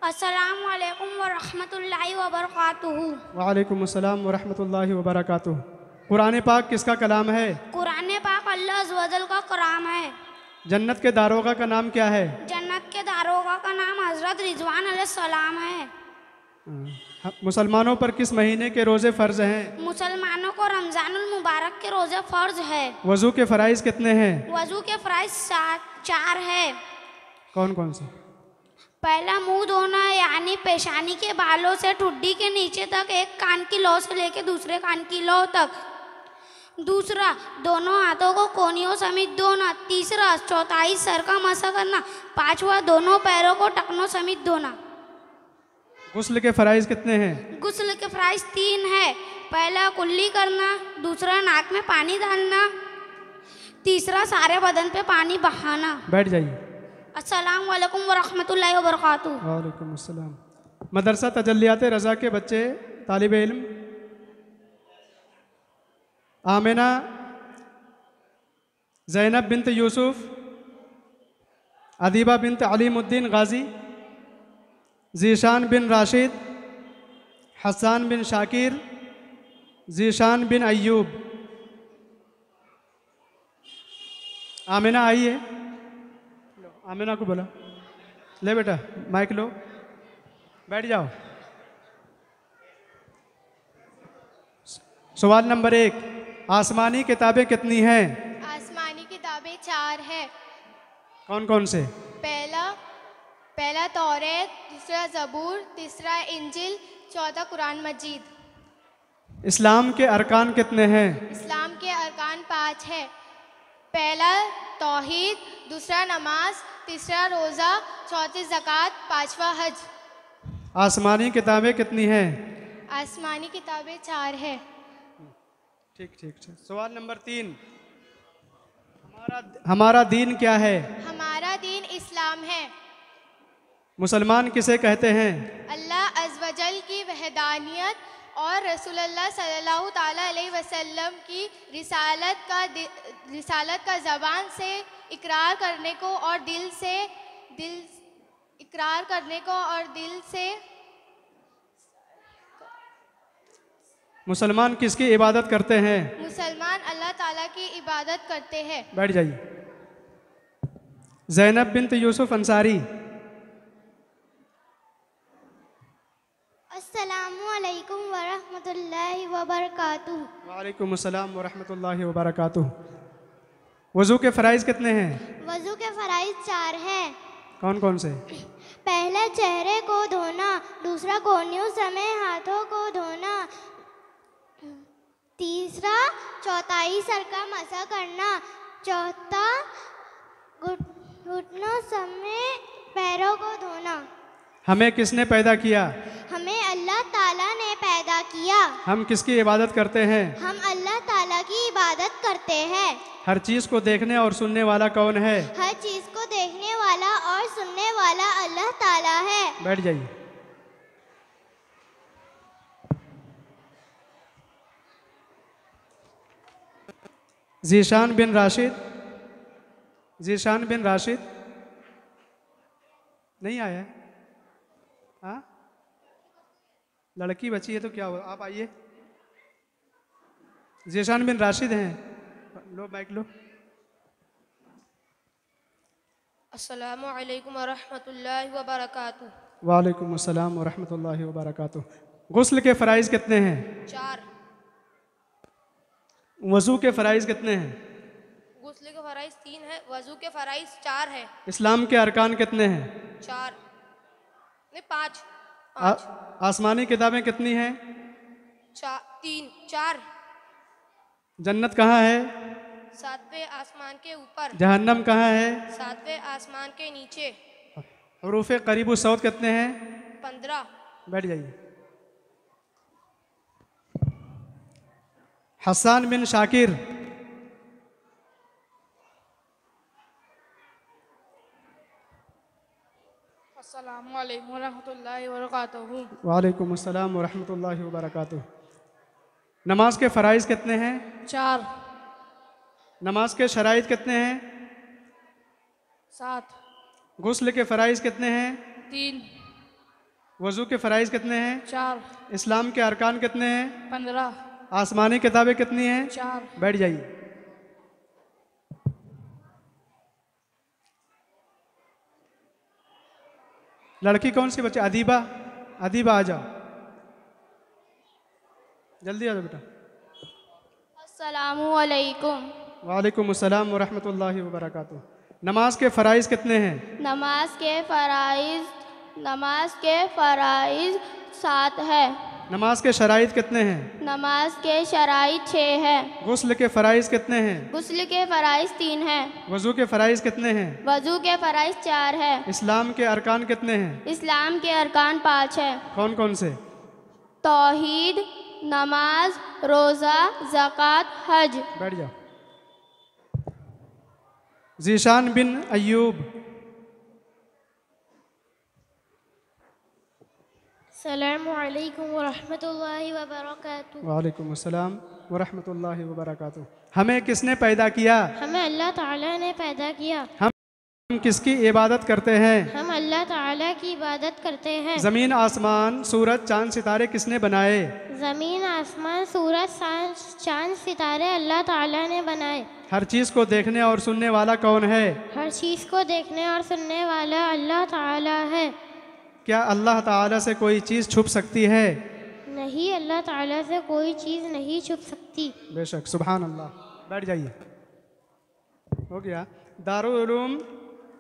अस्सलामु अलैकुम व रहमतुल्लाहि व बरकातुहू। वालेकुम अस्सलाम व रहमतुल्लाहि व बरकातुहू। कुरान पाक किसका कलाम है? कुरान पाक अल्लाह अज़्ज़ व जल का कलाम है। जन्नत के दारोगा का नाम क्या है? जन्नत के दारोगा का नाम हज़रत रिज़वान अलैहिस्सलाम है। मुसलमानों पर किस महीने के रोज़े फ़र्ज हैं? मुसलमानों को रमज़ानुल मुबारक के रोज़े फ़र्ज है। वज़ू के फ़राइज़ कितने हैं? वज़ू के फ़राइज़ 4 है। कौन कौन से? पहला मुंह धोना यानी पेशानी के बालों से ठुड्डी के नीचे तक, एक कान की लौ से लेकर दूसरे कान की लौ तक। दूसरा, दोनों हाथों को कोहनियों समेत धोना। तीसरा, चौथाई सर का मसा करना। पांचवा, दोनों पैरों को टखनों समेत धोना। गुस्ल के फ़राइज़ कितने हैं? गुस्ल के फ़राइज़ 3 है। पहला कुल्ली करना, दूसरा नाक में पानी डालना, तीसरा सारे बदन पे पानी बहाना। बैठ जाइए। अस्सलामु अलैकुम व रहमतुल्लाहि व बरकातुहू। वालेकुम अस्सलाम। मदरसा तजल्लियात रज़ा के बच्चे तालिब इल्म आमिना ज़ैनब बिनत यूसुफ, अदीबा बिनत अलीमुद्दीन गाजी, ज़ीशान बिन राशिद, हसन बिन शाकिर, ज़ीशान बिन अय्यूब। आमिना आई है, आमिना को बोला, ले बेटा माइक लो, बैठ जाओ। सवाल नंबर 1, आसमानी किताबें कितनी हैं? आसमानी किताबें 4 है। कौन कौन से? पहला तौरेत, दूसरा ज़बूर, तीसरा इंजिल, चौथा कुरान मजीद। इस्लाम के अरकान कितने हैं? इस्लाम के अरकान 5 है। पहला तौहीद, दूसरा नमाज, तीसरा रोज़ा, चौथी ज़कात, पांचवा हज। आसमानी किताबें कितनी हैं? आसमानी किताबें 4 है। ठीक ठीक ठीक। सवाल नंबर 3, हमारा दीन क्या है? हमारा दीन इस्लाम है। मुसलमान किसे कहते हैं? अल्लाह अज़्वजल की वहदानियत और रसूलुल्लाह सल्लल्लाहु ताला अलैहि वसल्लम की रिसालत का ज़बान से इकरार करने को और दिल से मुसलमान किसकी इबादत करते हैं? मुसलमान अल्लाह ताला की इबादत करते हैं। बैठ जाइए। ज़ैनब बिनत यूसुफ अंसारी। अस्सलामु अलैकुम वरहमतुल्लाहि वबरकातुहू। वालेकुम अस्सलाम वरहमतुल्लाहि वबरकातुहू। वज़ू के फ़राइज़ कितने हैं? वज़ू के फ़राइज़ 4 हैं। कौन कौन से? पहला चेहरे को धोना, दूसरा कोहनियों समेत हाथों को धोना, तीसरा चौथाई सर का मसा करना, चौथा घुटनों समेत पैरों को धोना। हमें किसने पैदा किया? हमें अल्लाह ताला ने पैदा किया। हम किसकी इबादत करते हैं? हम अल्लाह ताला की इबादत करते हैं। हर चीज़ को देखने और सुनने वाला कौन है? हर चीज़ को देखने वाला और सुनने वाला अल्लाह ताला है। बैठ जाइए। ज़ीशान बिन राशिद नहीं आया है? हाँ, लड़की बची है तो क्या हुआ? आप आइए। ज़ीशान बिन राशिद हैं, लो माइक लो। अस्सलामु अलैकुम वरहमतुल्लाहि वबरकातुहू। वालेकुम अस्सलाम वरहमतुल्लाहि वबरकातुहू। गुस्ल के फ़राइज़ कितने हैं? 4। वज़ू के फ़राइज़ कितने हैं? गुस्ल के फ़राइज़ 3 है, वज़ू के फ़राइज़ 4 है। इस्लाम के अरकान कितने हैं? 4 नहीं 5। आसमानी किताबें कितनी हैं? 4। जन्नत कहाँ है? 7वें आसमान के ऊपर। जहन्नम कहाँ है? 7वें आसमान के नीचे। हरूफ़े क़रीबु सौत कितने हैं? 15। बैठ जाइए। हसन बिन शाकिर। अस्सलामु अलैकुम वरहमतुल्लाहि वबरकातुहू। वालेकुम अस्सलाम वरहमतुल्लाहि वबरकातुहू। नमाज के फ़राइज़ कितने हैं? 4। नमाज के शराइत कितने हैं? 7। गुस्ल के फ़राइज़ कितने हैं? 3। वज़ू के फ़राइज़ कितने हैं? 4। इस्लाम के अरकान कितने हैं? 15। आसमानी किताबें कितनी हैं? 4। बैठ जाइए। लड़की कौन सी बच्चे? अदीबा। आ जाओ, जल्दी आ जाओ बेटा। अस्सलामु अलैकुम। वालेकुम अस्सलाम वरहमतुल्लाहि वबरकातुहू। नमाज के फ़राइज़ कितने हैं? नमाज के फ़राइज़ 7 है। नमाज के शराइत कितने हैं? नमाज के शराइत 6 है। गुस्ल के फ़राइज़ कितने हैं? गुस्ल के फ़राइज़ 3 है। वज़ू के फ़राइज़ कितने हैं? वज़ू के फ़राइज़ 4 है। इस्लाम के अरकान कितने हैं? इस्लाम के अरकान 5 है। कौन कौन से? तौहीद, नमाज, रोज़ा, ज़कात, हज। बैठ जाओ। ज़ीशान बिन अय्यूब। अस्सलामु अलैकुम वरहमतुल्लाहि वबरकातुहू। वालेकुम अस्सलाम वरहमतुल्लाहि वबरकातुहू। हमें किसने पैदा किया? हमें अल्लाह ताला ने पैदा किया। हम किसकी इबादत करते हैं? हम अल्लाह ताला की इबादत करते हैं। ज़मीन आसमान सूरज चांद सितारे किसने बनाए? ज़मीन आसमान सूरज चांद सितारे अल्लाह ताला ने बनाए। हर चीज़ को देखने और सुनने वाला कौन है? हर चीज़ को देखने और सुनने वाला अल्लाह ताला है। क्या अल्लाह ताला से कोई चीज़ छुप सकती है? नहीं, अल्लाह ताला से कोई चीज़ नहीं छुप सकती। बेशक। सुभान अल्लाह। बैठ जाइए। हो गया। दारुल उलूम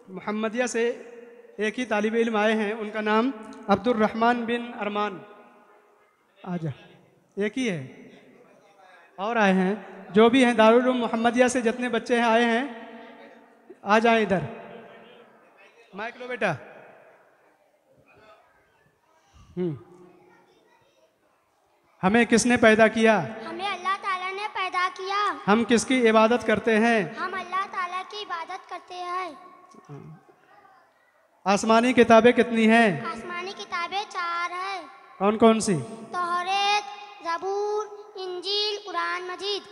मोहम्मदिया से एक ही तालिब इल्म आए हैं, उनका नाम अब्दुल रहमान बिन अरमान। आजा, एक ही है। और आए हैं जो भी हैं दारुल उलूम मोहम्मदिया से जितने बच्चे हैं आए हैं, आ जाएं इधर। माइक लो बेटा। हमें किसने पैदा किया? हमें अल्लाह ताला ने पैदा किया। हम किसकी इबादत करते हैं? हम अल्लाह ताला की इबादत करते हैं। आसमानी किताबें कितनी हैं? आसमानी किताबें 4 है। कौन कौन सी? तौरात, ज़बूर, इंजील, कुरान मजीद।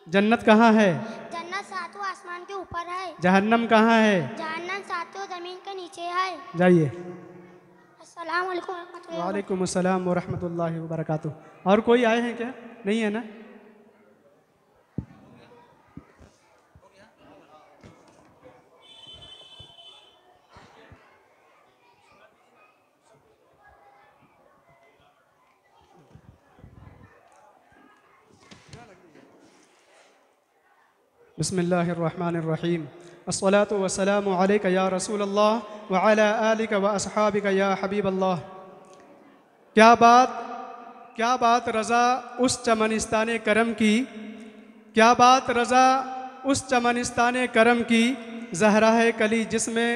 जन्नत कहाँ है? जन्नत 7वें आसमान के ऊपर है। जहन्नम कहाँ है? जहन्नम 7वें ज़मीन के नीचे है। जाइए। अस्सलाम वालेकुम रहमतुल्लाह। वालेकुम अस्सलाम व रहमतुल्लाहि व बरकातुहू। और कोई आए हैं क्या? नहीं है ना? बिस्मिल्लाहिर्रहमानिर्रहीम। अस्सलातु वस्सलामु अलैका या रसूलल्लाह व अला आलिका व अस्हाबिका या हबीबल्लाह। क्या बात रज़ा उस चमनिस्तान करम की, क्या बात रज़ा उस चमनिस्तान करम की, ज़हरा है कली जिसमें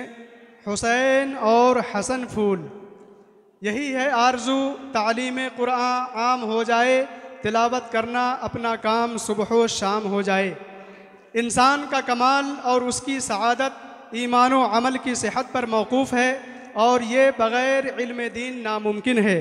हुसैन और हसन फूल। यही है आरज़ू तालीम कुरान आम हो जाए, तिलावत करना अपना काम सुबह व शाम हो जाए। इंसान का कमाल और उसकी सआदत ईमान व अमल की सेहत पर मौकूफ़ है और ये बग़ैर इल्म दीन नामुमकिन है।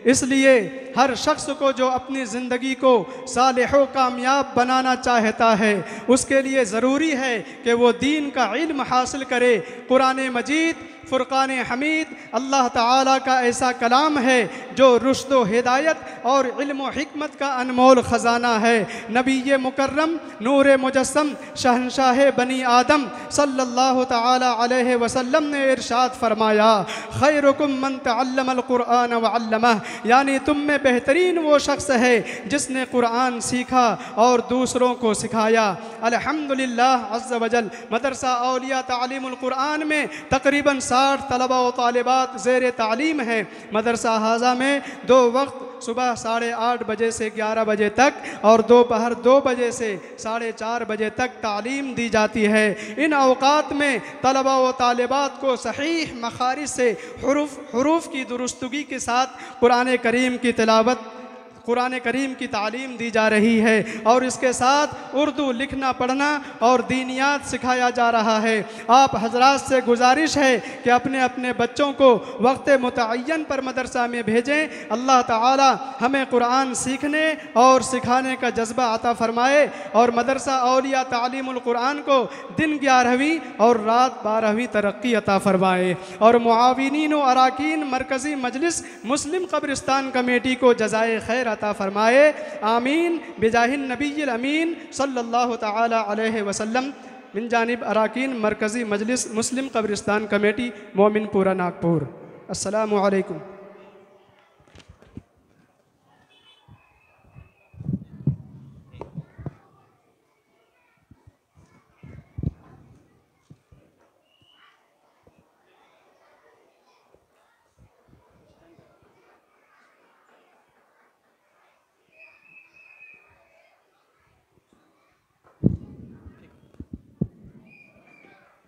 इसलिए हर शख्स को जो अपनी ज़िंदगी को सालिह व कामयाब बनाना चाहता है, उसके लिए ज़रूरी है कि वो दीन का इल्म हासिल करे। कुरान मजीद फ़ुरक़ान हमीद अल्लाह ताला का ऐसा कलाम है जो रुश्द व हिदायत और इल्म व हिकमत का अनमोल ख़जाना है। नबी मुकर्रम नूर मुजस्सम शहंशाह बनी आदम सल्लल्लाहु ताला अलैहि वसल्लम ने इरशाद फरमाया, खैरुकुम मन तअल्लमल कुरआन व अल्लमह, यानी तुम में बेहतरीन वो शख्स है जिसने कुरान सीखा और दूसरों को सिखाया। अल्हम्दुलिल्लाह अज़्ज़ वजल मदरसा औलिया तालीमुल कुरान में तकरीबन 60 तलबा व तालिबात ज़ेर तालीम हैं। मदरसा हाजा में 2 वक्त सुबह 8:30 बजे से 11 बजे तक और दोपहर 2 बजे से 4:30 बजे तक तालीम दी जाती है। इन अवकात में तलबा व तालिबात को सहीह मखारिज से हुरूफ की दुरुस्तगी के साथ कुरान करीम की तिलावत, कुरान करीम की तालीम दी जा रही है और इसके साथ उर्दू लिखना पढ़ना और दीनियात सिखाया जा रहा है। आप हजरात से गुजारिश है कि अपने अपने बच्चों को वक्त मुतअय्यन पर मदरसा में भेजें। अल्लाह ताला हमें कुरान सीखने और सिखाने का जज्बा अता फ़रमाए और मदरसा औलिया तालीमुल कुरान को दिन 11वीं और रात 12वीं तरक्की अता फ़रमाए और मुआविनीन व अराकीन मरकज़ी मजलिस मुस्लिम कब्रिस्तान कमेटी को जज़ाए खैर अता फ़रमाए। आमीन बिजाहिन नबील अमीन सल्लल्लाहु ताला अलैहि वसल्लम। मिन जानिब अराकीन मरकज़ी मजलिस मुस्लिम कब्रिस्तान कमेटी मोमिनपुरा नागपुर। अस्सलामु अलैकुम।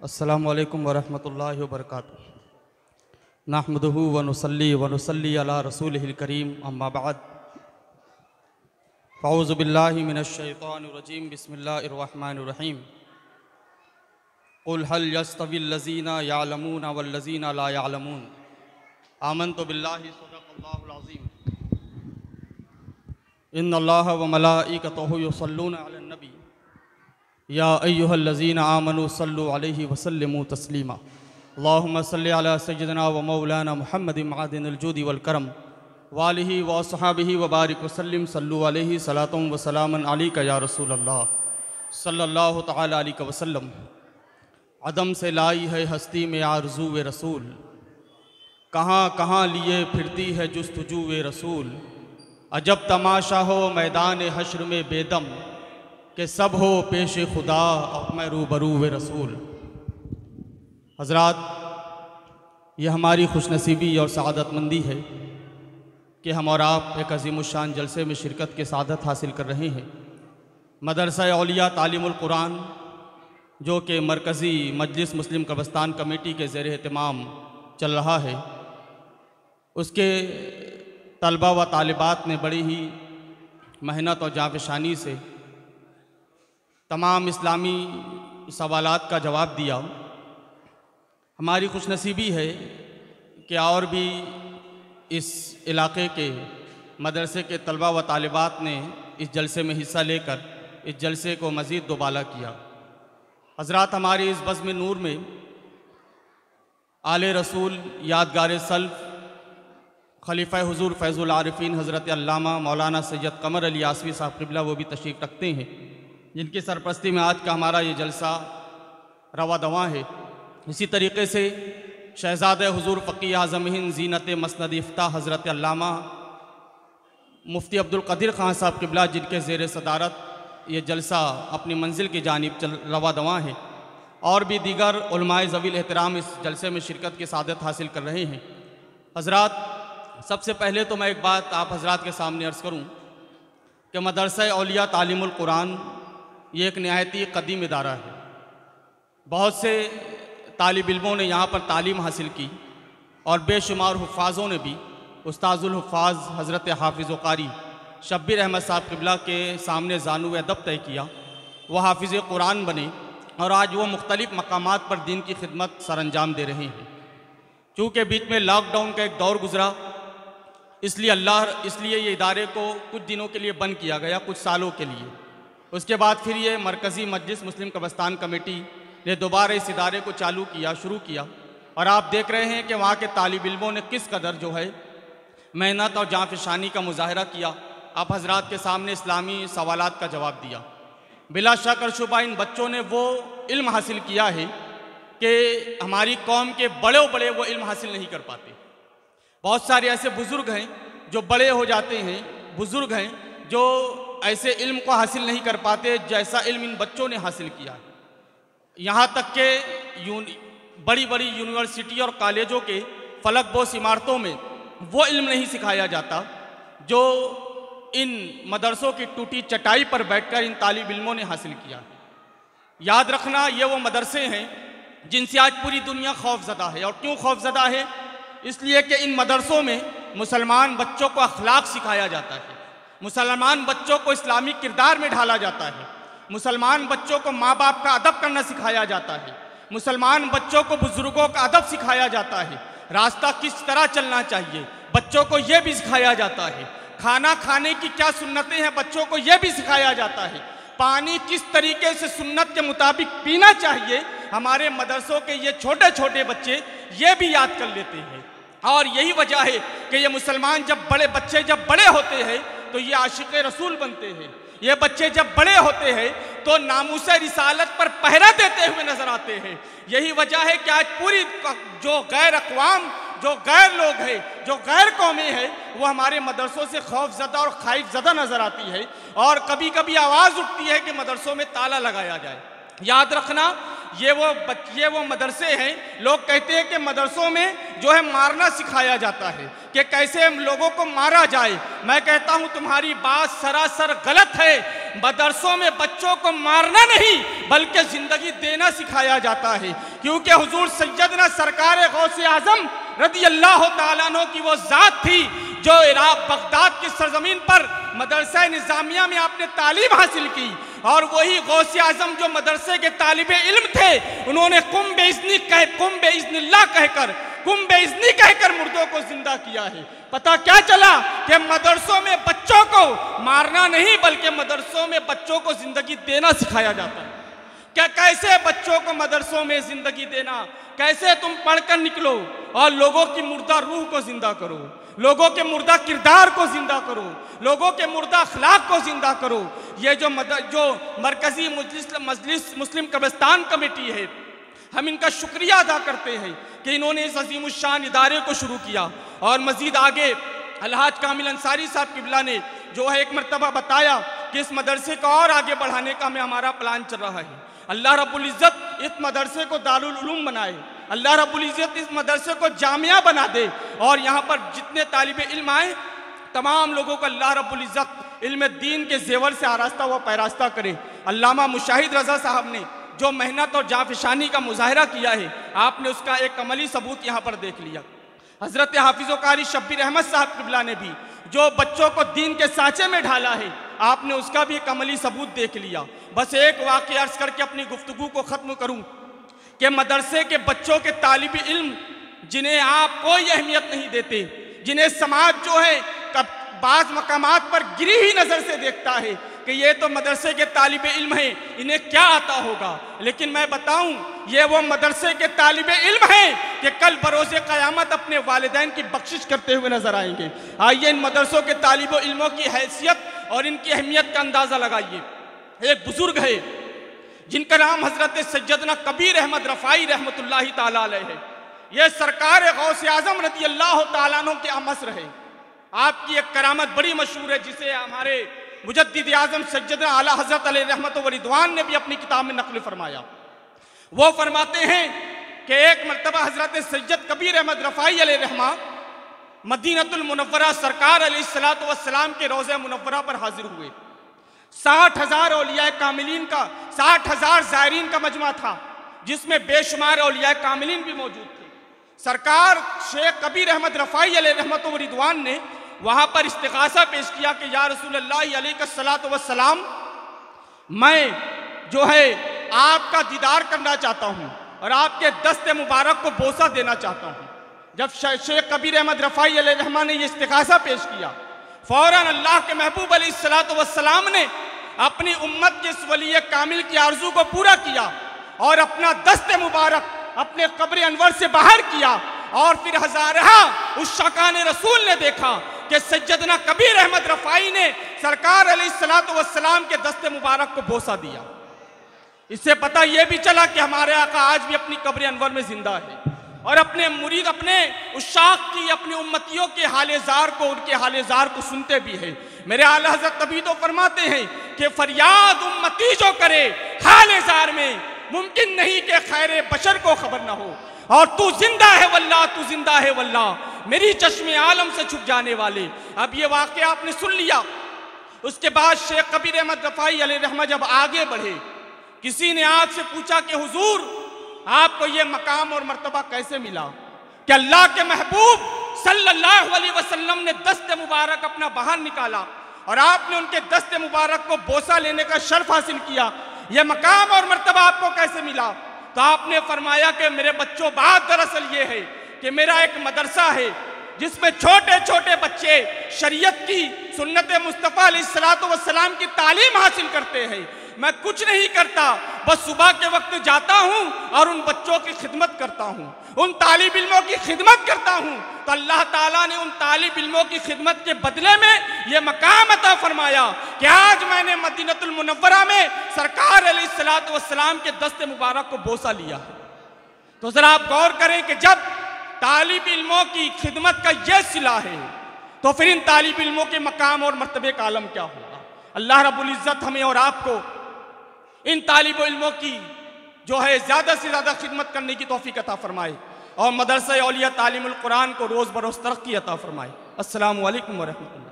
अस्सलामु अलैकुम वरहमतुल्लाहि वबरकातुहू। नहमदुहु व नुसल्ली अला रसूलिहिल करीम, अम्मा बाद। फ़अऊज़ु बिल्लाहि मिनश शैतानिर रजीम, बिस्मिल्लाहिर रहमानिर रहीम। क़ुल हल यस्तविल लज़ीना यअलमूना वल लज़ीना ला यअलमून, आमन्तु बिल्लाहि सदक़ल्लाहुल अज़ीम। इन्नल्लाहा व मलाइकतहु युसल्लूना अलन नबी या अय्युहल्लज़ीना आमनु सल्लु अलैहि वसल्लिमु तस्लीमा। अल्लाहुम्मा सल्लि अला सय्यिदिना व मौलाना मुहम्मदिन मादिनिल जूदि वल करम व आलिहि व अस्हाबिहि व बारिक वसल्लिम सल्लु अलैहि सलातुम व सलामन अलैका या रसूल अल्लाह सल्लल्लाहु तआला अलैहि वसल्लम। अदम से लाई है हस्ती में आरज़ू व रसूल, कहाँ कहाँ लिए फिरती है जुस्तजू व रसूल। अजब तमाशा हो मैदान हश्र में बेदम, कि सब हो पेश खुदा और मैं रूबरू व रसूल। हज़रात, ये हमारी खुशनसीबी और सआदतमंदी है कि हम और आप एक अज़ीमुश्शान जलसे में शिरकत के सादत हासिल कर रहे हैं। मदरसा औलिया तालीमुल कुरान, जो कि मरकज़ी मजलिस मुस्लिम कब्रिस्तान कमेटी के ज़ेर एहतमाम चल रहा है, उसके तलबा व तालिबात ने बड़ी ही मेहनत और जाँफशानी से तमाम इस्लामी सवालात का जवाब दिया। हमारी खुशनसीबी है कि और भी इस इलाक़े के मदरसे के तलबा व तालिबात ने इस जलसे में हिस्सा लेकर इस जलसे को मज़ीद दोबाला किया। हज़रात, हमारी इस बज़्म नूर में आले रसूल यादगार सल्फ़ खलीफ़ा हुज़ूर फ़ैज़ुल आरिफ़ीन हज़रत अल्लामा मौलाना सैयद क़मर अली आसवी साहब क़िबला वो भी तशरीफ़ रखते हैं, जिनकी सरपरस्ती में आज का हमारा ये जलसा रवा दवा है। इसी तरीके से शहज़ादे हुज़ूर फ़क़ीह आज़म हिंद ज़ीनत मसनद इफ्ता हज़रत अल्लामा मुफ्ती अब्दुल क़दीर ख़ान साहब क़िबला, जिनके ज़ेर सदारत ये जलसा अपनी मंजिल की जानिब रवा दवा है, और भी दीगर उलमाए ज़वील एहतराम इस जलसे में शिरकत की सादत हासिल कर रहे हैं। हज़रात, सबसे पहले तो मैं एक बात आप हज़रात के सामने अर्ज़ करूँ कि मदरसा औलिया तालीमुल कुरान ये एक नहायती क़दीम इदारा है। बहुत से तालिब इल्मों ने यहाँ पर तालीम हासिल की और बेशुमार हुफ़ाज़ों ने भी उस्ताज़ुल हुफ़ाज़ हज़रत हाफ़िज़ व क़ारी शब्बीर अहमद साहब क़िबला के सामने ज़ानू अदब तय किया। वह हाफ़िज़ कुरान बने और आज वो मुख्तलिफ़ मकामात पर दीन की खिदमत सरअंजाम दे रहे हैं। चूँकि बीच में लॉकडाउन का एक दौर गुज़रा, इसलिए ये इदारे को कुछ दिनों के लिए बंद किया गया, कुछ सालों के लिए। उसके बाद फिर ये मरकज़ी मजलिस मुस्लिम कब्रिस्तान कमेटी ने दोबारा इस इदारे को शुरू किया और आप देख रहे हैं कि वहाँ के तालिब इल्मों ने किस कदर जो है मेहनत और जाँफशानी का मुजाहरा किया। आप हज़रात के सामने इस्लामी सवालात का जवाब दिया। बिला शक और शुबा इन बच्चों ने वो इल्म हासिल किया है कि हमारी कौम के बड़े बड़े वो इल्म हासिल नहीं कर पाते। बहुत सारे ऐसे बुज़ुर्ग हैं जो बड़े हो जाते हैं, बुज़ुर्ग हैं जो ऐसे इल्म को हासिल नहीं कर पाते जैसा इल्म इन बच्चों ने हासिल किया है। यहाँ तक कि बड़ी बड़ी यूनिवर्सिटी और कॉलेजों के फलक बोस इमारतों में वो इल्म नहीं सिखाया जाता जो इन मदरसों की टूटी चटाई पर बैठकर इन तालिब इल्मों ने हासिल किया। याद रखना, ये वो मदरसे हैं जिनसे आज पूरी दुनिया खौफज़दा है। और क्यों खौफज़दा है? इसलिए कि इन मदरसों में मुसलमान बच्चों को अखलाक सिखाया जाता है, मुसलमान बच्चों को इस्लामी किरदार में ढाला जाता है, मुसलमान बच्चों को माँ बाप का अदब करना सिखाया जाता है, मुसलमान बच्चों को बुजुर्गों का अदब सिखाया जाता है, रास्ता किस तरह चलना चाहिए बच्चों को यह भी सिखाया जाता है, खाना खाने की क्या सुन्नतें हैं बच्चों को यह भी सिखाया जाता है, पानी किस तरीके से सुन्नत के मुताबिक पीना चाहिए हमारे मदरसों के ये छोटे छोटे बच्चे ये भी याद कर लेते हैं। और यही वजह है कि ये मुसलमान बच्चे जब बड़े होते हैं तो ये आशिक़ रसूल बनते हैं। ये बच्चे जब बड़े होते हैं तो नामूस रिसालत पर पहरा देते हुए नजर आते हैं। यही वजह है कि आज पूरी जो गैर अक़वाम, जो गैर लोग हैं, जो गैर कौमें हैं, वो हमारे मदरसों से खौफज़दा और खाइफज़दा नजर आती है। और कभी कभी आवाज़ उठती है कि मदरसों में ताला लगाया जाए। याद रखना, ये वो मदरसे हैं, लोग कहते हैं कि मदरसों में जो है मारना सिखाया जाता है कि कैसे हम लोगों को मारा जाए। मैं कहता हूं तुम्हारी बात सरासर गलत है। मदरसों में बच्चों को मारना नहीं बल्कि ज़िंदगी देना सिखाया जाता है, क्योंकि हुजूर सैयदना सरकार गौसे आज़म रज़ी अल्लाह तआला अन्हु की वो ज़ात थी जो इराक़ बगदाद की सरज़मीन पर मदरसा निज़ामिया में आपने तालीम हासिल की। और वही गौसे आज़म जो मदरसे के तालिबे इल्म थे, उन्होंने कुम बेइज़्नी कहकर मुर्दों को जिंदा किया है। पता क्या चला कि मदरसों में बच्चों को मारना नहीं बल्कि मदरसों में बच्चों को जिंदगी देना सिखाया जाता है। क्या कैसे बच्चों को मदरसों में जिंदगी देना, कैसे तुम पढ़कर निकलो और लोगों की मुर्दा रूह को जिंदा करो, लोगों के मुर्दा किरदार को जिंदा करो, लोगों के मुर्दा अखलाक को जिंदा करो। ये जो मरकजी मजलिस मुस्लिम कब्रिस्तान कमेटी है, हम इनका शुक्रिया अदा करते हैं कि इन्होंने इस अजीमुशान इदारे को शुरू किया। और मजीद आगे अलहाज कामिल अंसारी साहब किबला ने जो है एक मरतबा बताया कि इस मदरसे को और आगे बढ़ाने का हमारा प्लान चल रहा है। अल्लाह रब्बुल इज़्ज़त इस मदरसे को दारुल उलूम बनाए, अल्लाह रब्बुल इज़्ज़त इस मदरसे को जामिया बना दे और यहाँ पर जितने तालिबे इल्म आए तमाम लोगों को अल्लाह रब्बुल इज़्ज़त इल्म दीन के जेवर से आरास्ता व पैरास्ता करे। अल्लामा मुशाहिद रज़ा साहब ने जो मेहनत और जाफिशानी का मुजाहिरा किया है, आपने उसका एक अमली सबूत यहाँ पर देख लिया। हज़रत हाफिज़ो कारी शब्बीर अहमद साहब किबला ने भी जो बच्चों को दीन के सांचे में ढाला है, आपने उसका भी एक अमली सबूत देख लिया। बस एक वाक़या अर्ज़ करके अपनी गुफ्तगू को ख़त्म करूँ कि मदरसे के बच्चों के तालिबी इल्म जिन्हें आप कोई अहमियत नहीं देते, जिन्हें समाज जो है बाज़ मकामात पर गिरी हुई नज़र से देखता है कि ये तो मदरसे के तालिबे इल्म हैं, इन्हें क्या आता होगा, लेकिन मैं बताऊं ये वो मदरसे के तालिबे इल्म हैं कि कल बरोज़े क़यामत अपने वालिदैन की बख्शिश करते हुए नजर आएंगे। आइए इन मदरसों के तालिबो इल्मों की हैसियत और इनकी अहमियत का अंदाज़ा लगाइए। एक बुजुर्ग है जिनका नाम हज़रत सैयदना कबीर अहमद रफ़ाई रहमतुल्लाहि ताला अलैह है। ये सरकार गौसे आज़म रज़ी अल्लाह ताला अन्हु के अमसर है। आपकी एक करामत बड़ी मशहूर है जिसे हमारे मुजद्दिद आज़म सैयदना आला हज़रत अलैहि रहमत व रिदवान ने भी अपनी किताब में नक़ल फरमाया। वो फरमाते हैं कि एक मरतबा हज़रत सैयद कबीर अहमद रफ़ाई अलैहि रहमा मदीनतुल मुनव्वरा सरकार अलैहिस्सलातु वस्सलाम के रोज़े मुनव्वरा पर हाजिर हुए। 60,000 औलिया कामिलीन का 60,000 ज़ायरीन का मजमा था, जिसमें बेशुमार औलिया कामिलीन भी मौजूद थे। सरकार शेख कबीर अहमद रफ़ाई अलैहि रहमत व रिदवान ने वहाँ पर इस्तिग़ासा पेश किया कि या रसूलल्लाह अलैहिस्सलातु वस्सलाम, मैं जो है आपका दीदार करना चाहता हूँ और आपके दस्ते मुबारक को बोसा देना चाहता हूँ। जब शेख कबीर अहमद रफ़ाई अलैहि रहमान ने ये इस्तिग़ासा पेश किया, फ़ौरन अल्लाह के महबूब अलैहिस्सलातु वस्सलाम ने अपनी उम्मत के इस वली कामिल की आरजू को पूरा किया और अपना दस्ते मुबारक अपने कब्र अनवर से बाहर किया। और फिर हज़ारहा उस शाकान रसूल ने देखा कि सैयदना कबीर अहमद रफ़ाई ने सरकार अलैहिस्सलातु वस्सलाम के दस्ते मुबारक को बोसा दिया। इससे पता यह भी चला कि हमारे आका आज भी अपनी कब्र अनवर में जिंदा है और अपने मुरीद, अपने उशाक की, अपनी उम्मतियों के हालेजार को, उनके हालेजार को सुनते भी हैं। मेरे आला हज़रत तभी तो फरमाते हैं कि फरियाद उम्मती जो करे हालेजार में, मुमकिन नहीं कि खैर बशर को खबर ना हो। और तू जिंदा है वल्लाह, तू जिंदा है वल्लाह, मेरी चश्मे आलम से छुप जाने वाले। अब ये वाक़या आपने सुन लिया। उसके बाद शेख कबीर अहमद रफ़ाई अलैहि रहमा जब आगे बढ़े, किसी ने आपसे पूछा कि हुजूर आपको ये मकाम और मर्तबा कैसे मिला कि अल्लाह के महबूब सल्लल्लाहु अलैहि वसल्लम ने दस्ते मुबारक अपना बाहर निकाला और आपने उनके दस्ते मुबारक को बोसा लेने का शर्फ हासिल किया, यह मकाम और मर्तबा आपको कैसे मिला? तो आपने फरमाया कि मेरे बच्चों, बात दरअसल ये है कि मेरा एक मदरसा है जिसमें छोटे छोटे बच्चे शरीयत की, सुन्नत मुस्तफ़ा अलैहिस्सलातु वस्सलाम की तालीम हासिल करते हैं। मैं कुछ नहीं करता, बस सुबह के वक्त जाता हूँ और उन बच्चों की खिदमत करता हूँ, उन तालिब इल्मों की खिदमत करता हूँ। तो अल्लाह ताला ने उन तालिब इल्मों की खिदमत के बदले में ये मकाम अता फरमाया कि आज मैंने मदीनतुल मुनव्वरा में सरकार अलैहिस्सलातु वस्सलाम के दस्ते मुबारक को बोसा लिया। तो जरा आप गौर करें कि जब तालिब इल्मों की खिदमत का यह सिला है तो फिर इन तालिब इल्मों के मकाम और मर्तबे का आलम क्या होगा। अल्लाह रब्बुल इज़्ज़त हमें और आपको इन तालिब इल्मों की जो है ज़्यादा से ज़्यादा खिदमत करने की तौफीक अता फरमाए और मदरसा औलिया तालीमुल कुरान को रोज़ बरोज़ तरक्की अता फरमाए। अस्सलामु अलैकुम व रहमतुल्लाह।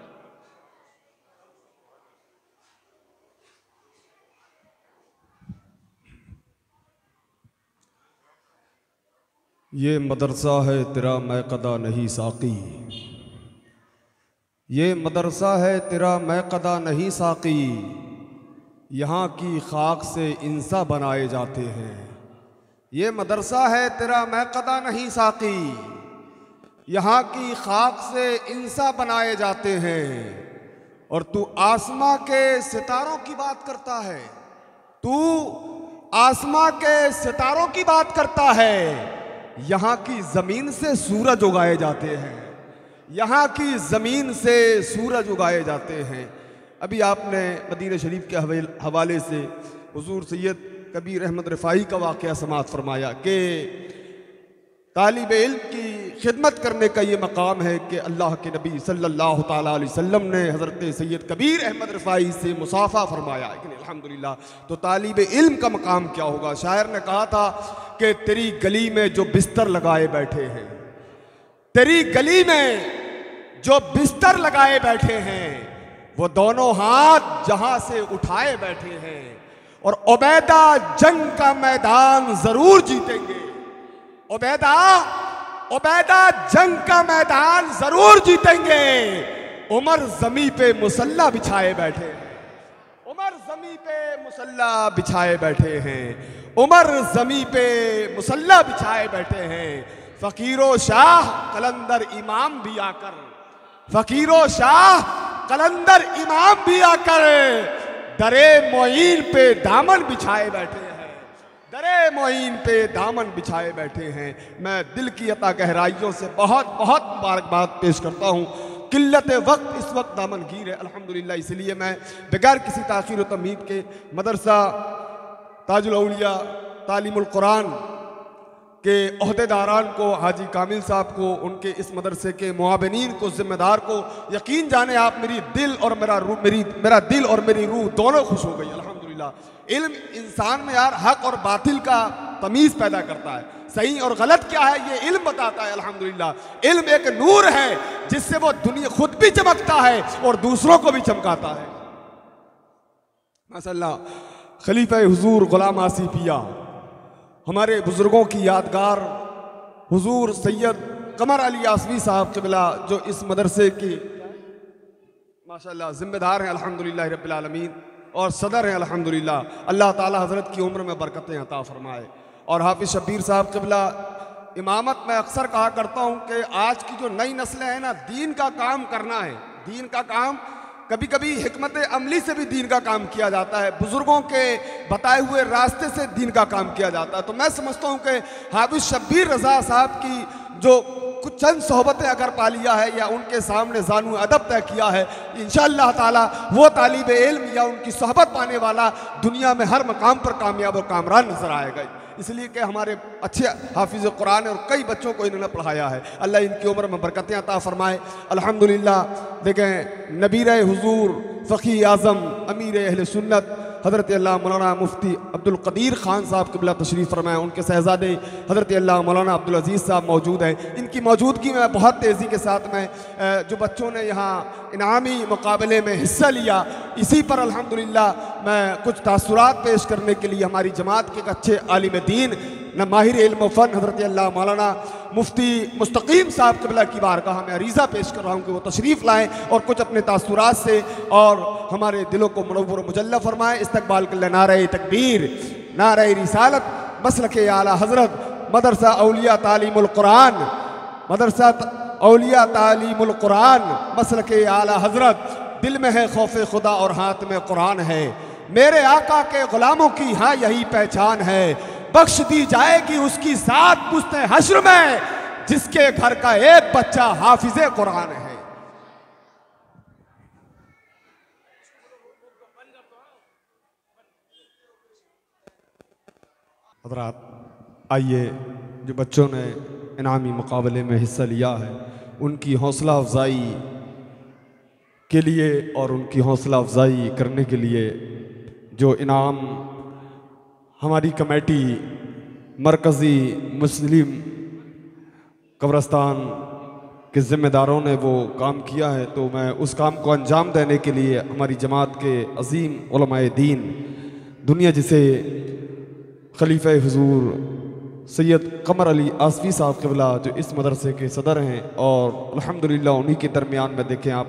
ये मदरसा है तेरा मैं कदा नहीं साकी, ये मदरसा है तेरा मैं कदा नहीं साकी, यहाँ की खाक से इंसा बनाए जाते हैं। ये मदरसा है तेरा मैं कदा नहीं साकी, यहाँ की खाक से इंसा बनाए जाते हैं। और तू आसमां के सितारों की बात करता है, तू आसमां के सितारों की बात करता है। यहाँ की ज़मीन से सूरज उगाए जाते हैं, यहाँ की ज़मीन से सूरज उगाए जाते हैं। अभी आपने मदीना शरीफ के हवाले से हुजूर सैयद कबीर अहमद रिफ़ाई का वाक़या समाअत फरमाया कि तालिब इल्म की खिदमत करने का ये मकाम है कि अल्लाह के नबी सल्लल्लाहु ताला अलैहि वसल्लम ने हज़रत सैयद कबीर अहमद रिफ़ाई से मुसाफ़ा फरमाया। लेकिन अल्हम्दुलिल्लाह तो तालिब इल्म का मकाम क्या होगा। शायर ने कहा था कि तेरी गली में जो बिस्तर लगाए बैठे हैं, तेरी गली में जो बिस्तर लगाए बैठे हैं, वो दोनों हाथ जहां से उठाए बैठे हैं और उबैदा जंग का मैदान जरूर जीतेंगे। उबैदा जंग का मैदान जरूर जीतेंगे। उमर जमी पे मुसल्ला बिछाए बैठे हैं, उमर जमी पे मुसल्ला बिछाए बैठे हैं, उमर जमी पे मुसल्ला बिछाए बैठे हैं। फकीरो शाह कलंदर इमाम भी आकर, फकीरो शाह कलंदर इमाम भी आकर दरे मोइन पे दामन बिछाए बैठे हैं, दरे मोइन पे दामन बिछाए बैठे हैं। मैं दिल की अता गहराइयों से बहुत बहुत मुबारकबाद पेश करता हूँ। किल्लत वक्त इस वक्त दामनगीर है अल्हम्दुलिल्लाह, इसलिए मैं बगैर किसी ताख़ीर व तमहीद के मदरसा ताजुल औलिया तालीमुल कुरान के अहदेदारान को, हाजी कामिल साहब को, उनके इस मदरसे के मुआविनीन को, ज़िम्मेदार को, यकीन जाने आप मेरा दिल और मेरी रूह दोनों खुश हो गई अल्हम्दुलिल्लाह। इल्म इंसान में यार हक और बातिल का तमीज़ पैदा करता है, सही और गलत क्या है ये इल्म बताता है अल्हम्दुलिल्लाह। इल्म एक नूर है जिससे वो दुनिया खुद भी चमकता है और दूसरों को भी चमकाता है। माशाअल्लाह खलीफा हुजूर गुलाम आसिफ पिया, हमारे बुजुर्गों की यादगार हुजूर सैयद कमर अली आसवी साहब क़िबला, जो इस मदरसे की माशाअल्लाह ज़िम्मेदार हैं अल्हम्दुलिल्लाह रब्बिल आलमीन और सदर हैं अल्हम्दुलिल्लाह। अल्लाह ताला हज़रत की उम्र में बरकतें अता फरमाए। और हाफिज़ शब्बीर साहब क़िबला इमामत में अक्सर कहा करता हूँ कि आज की जो नई नस्लें हैं ना, दीन का काम करना है, दीन का काम कभी कभी हिकमत अमली से भी दीन का काम किया जाता है, बुज़ुर्गों के बताए हुए रास्ते से दीन का काम किया जाता है। तो मैं समझता हूँ कि हाफिज़ शब्बीर रज़ा साहब की जो कुछ चंद सोहबतें अगर पा लिया है या उनके सामने जानू अदब तय किया है, इंशाअल्लाह ताला वो तालिब इल्म या उनकी सोहबत पाने वाला दुनिया में हर मकाम पर कामयाब और कामरान नजर आएगा। इसलिए कि हमारे अच्छे हाफिज़ कुरान और कई बच्चों को इन्होंने पढ़ाया है। अल्लाह इनकी उम्र में बरकतें अता फरमाए अल्हम्दुलिल्लाह। देखें नबीर हुजूर फ़क़ी आज़म अमीर अहले सुन्नत हज़रत अल्लाह मौलाना मुफ्ती अब्दुल कदीर ख़ान साहब क़िबला तशरीफ़ फरमाए, उनके शहज़ादे हज़रत अल्लाह मौलाना अब्दुल अज़ीज़ साहब मौजूद हैं। इनकी मौजूदगी में बहुत तेज़ी के साथ में जो बच्चों ने यहाँ इनामी मुकाबले में हिस्सा लिया, इसी पर अल्हम्दुलिल्लाह मैं कुछ तासुरात पेश करने के लिए हमारी जमात के एक अच्छे आलिम दीन न माहिर इल्म फ़न हज़रत अल्लाह मौलाना मुफ्ती मुस्तकीम साहब क़िबला की बारगाह में अरीज़ा पेश कर रहा हूँ कि वो तशरीफ़ लाएँ और कुछ अपने तासुरात से और हमारे दिलों को मुनव्वर मुजल्ला फरमाएँ। इस्तक़बाल कर नारे तकबीर, नारे रिसालत, मसलके आला हज़रत, मदरसा औलिया तालीमुल कुरान, मदरसा औलिया तालीमुल कुरान, मसलके आला हज़रत। दिल में है खौफ़े खुदा और हाथ में कुरान है, मेरे आका के ग़ुलामों की हाँ यही पहचान है। बख्श दी जाएगी उसकी ज़ात पुश्ते हश्र में, जिसके घर का एक बच्चा हाफिज़े कुरान है। हज़रात आइए, जो बच्चों ने इनामी मुकाबले में हिस्सा लिया है उनकी हौसला अफजाई के लिए और उनकी हौसला अफजाई करने के लिए जो इनाम हमारी कमेटी मरकज़ी मुस्लिम कब्रस्तान के ज़िम्मेदारों ने वो काम किया है, तो मैं उस काम को अंजाम देने के लिए हमारी जमात के अज़ीम उलमाए दीन, दुनिया जिसे खलीफा हुजूर सैयद कमर अली आसवी साहब क़िबला जो इस मदरसे के सदर हैं, और अल्हम्दुलिल्लाह उन्हीं के दरमियान में देखें आप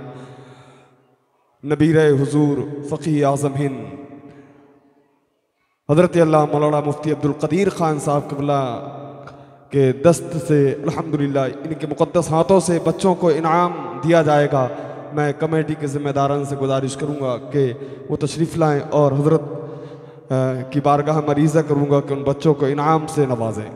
नबीर हुजूर फ़क़ी आज़म हिंद हज़रत अल्लाह मौलाना मुफ्ती अब्दुल कदीर ख़ान साहब क़िबला के दस्त से अल्हम्दुलिल्लाह इनके मुक़द्दस हाथों से बच्चों को इनाम दिया जाएगा। मैं कमेटी के ज़िम्मेदारान से गुजारिश करूँगा कि वो तशरीफ़ लाएँ और हज़रत की बारगाह में अरीज़ा करूँगा कि उन बच्चों को इनाम से नवाजें।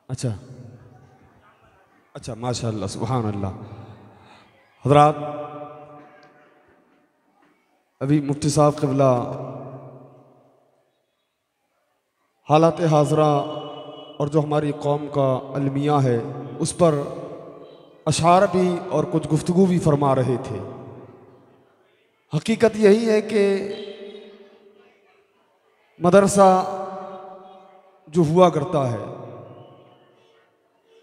अच्छा अच्छा, माशाअल्लाह, सुभान अल्लाह। हज़रात, अभी मुफ्ती साहब क़िबला हालात हाज़रा और जो हमारी कौम का अलमिया है उस पर अशार भी और कुछ गुफ्तगू भी फरमा रहे थे। हकीकत यही है कि मदरसा जो हुआ करता है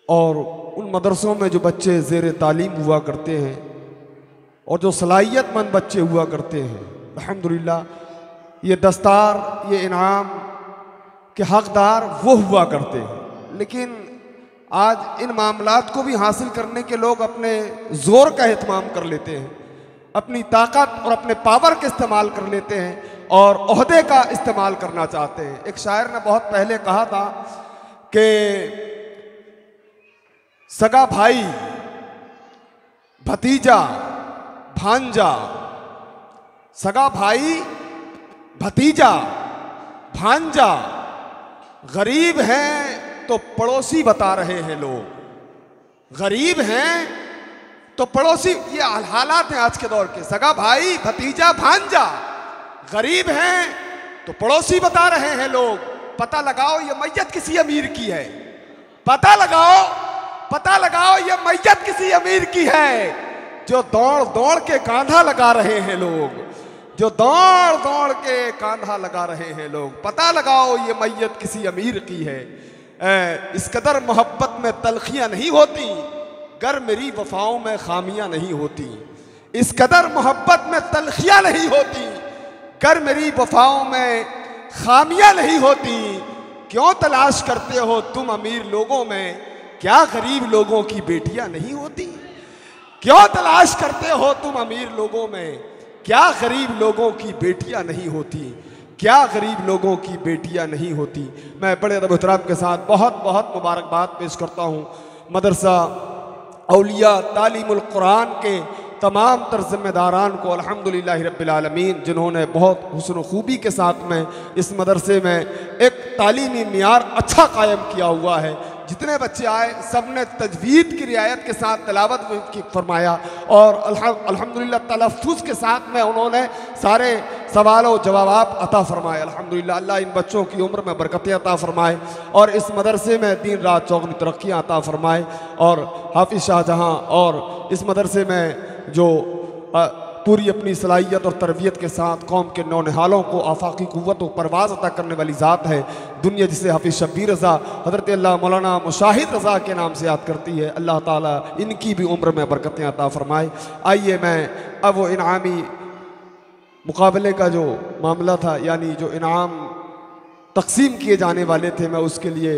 और उन मदरसों में जो बच्चे ज़ेर तालीम हुआ करते हैं और जो सलाहियतमंद बच्चे हुआ करते हैं, अल्हम्दुलिल्लाह ये दस्तार, ये इनाम के हकदार वो हुआ करते हैं। लेकिन आज इन मामलात को भी हासिल करने के लोग अपने ज़ोर का एहतमाम कर लेते हैं, अपनी ताकत और अपने पावर का इस्तेमाल कर लेते हैं और ओहदे का इस्तेमाल करना चाहते हैं। एक शायर ने बहुत पहले कहा था कि सगा भाई, भतीजा, भांजा, सगा भाई, भतीजा, भांजा, गरीब हैं तो पड़ोसी बता रहे हैं लोग, गरीब हैं तो पड़ोसी, ये हालात हैं आज के दौर के। सगा भाई, भतीजा, भांजा, गरीब हैं तो पड़ोसी बता रहे हैं लोग। पता लगाओ ये मैयत किसी अमीर की है, पता लगाओ, पता लगाओ ये मैयत किसी अमीर की है। जो दौड़ दौड़ के कांधा लगा रहे हैं लोग, जो दौड़ दौड़ के कांधा लगा रहे हैं लोग। पता लगाओ ये मैयत किसी अमीर की है। इस कदर मोहब्बत में तलखियां नहीं होती गर मेरी वफाओं में खामियां नहीं होती। इस कदर मोहब्बत में तलखियां नहीं होती गर मेरी वफाओं में खामियां नहीं होती। क्यों तलाश करते हो तुम अमीर लोगों में, क्या गरीब लोगों की बेटियां नहीं होती? क्यों तलाश करते हो तुम अमीर लोगों में, क्या गरीब लोगों की बेटियां नहीं होती? क्या गरीब लोगों की बेटियां नहीं होती? मैं बड़े अदब एहतराम के साथ बहुत बहुत मुबारकबाद पेश करता हूँ मदरसा औलिया तालीमुल कुरान के तमाम तर ज़िम्मेदारान को, अल्हम्दुलिल्लाह रब्बिल आलमीन, जिन्होंने बहुत हुस्न खूबी के साथ में इस मदरसे में एक तालीमी मियार अच्छा कायम किया हुआ है। जितने बच्चे आए सब ने तजवीद की रियायत के साथ तिलावत की फरमाया और अल्हम्दुलिल्लाह तलफ़्फ़ुज़ के साथ में उन्होंने सारे सवालों जवाब अता फरमाए। अल्हम्दुलिल्लाह, अल्लाह इन बच्चों की उम्र में बरकतें अता फरमाए और इस मदरसे में दिन रात चौगनी तरक्कियाँ अता फरमाए। और हाफिज़ शाहजहाँ और इस मदरसे में जो पूरी अपनी सलाहियत और तरबियत के साथ कौम के नौनिहालों को आफाकी क़ुव्वत और परवाज़ अता करने वाली ज़ात है दुनिया, जिसे हाफिज़ शब्बीर रज़ा हज़रत अल्लाह मौलाना मुशाहिद रज़ा के नाम से याद करती है। अल्लाह ताला इनकी भी उम्र में बरकतें अता फरमाए। आइए मैं अब वो इनामी मुकाबले का जो मामला था, यानी जो इनाम तकसीम किए जाने वाले थे, मैं उसके लिए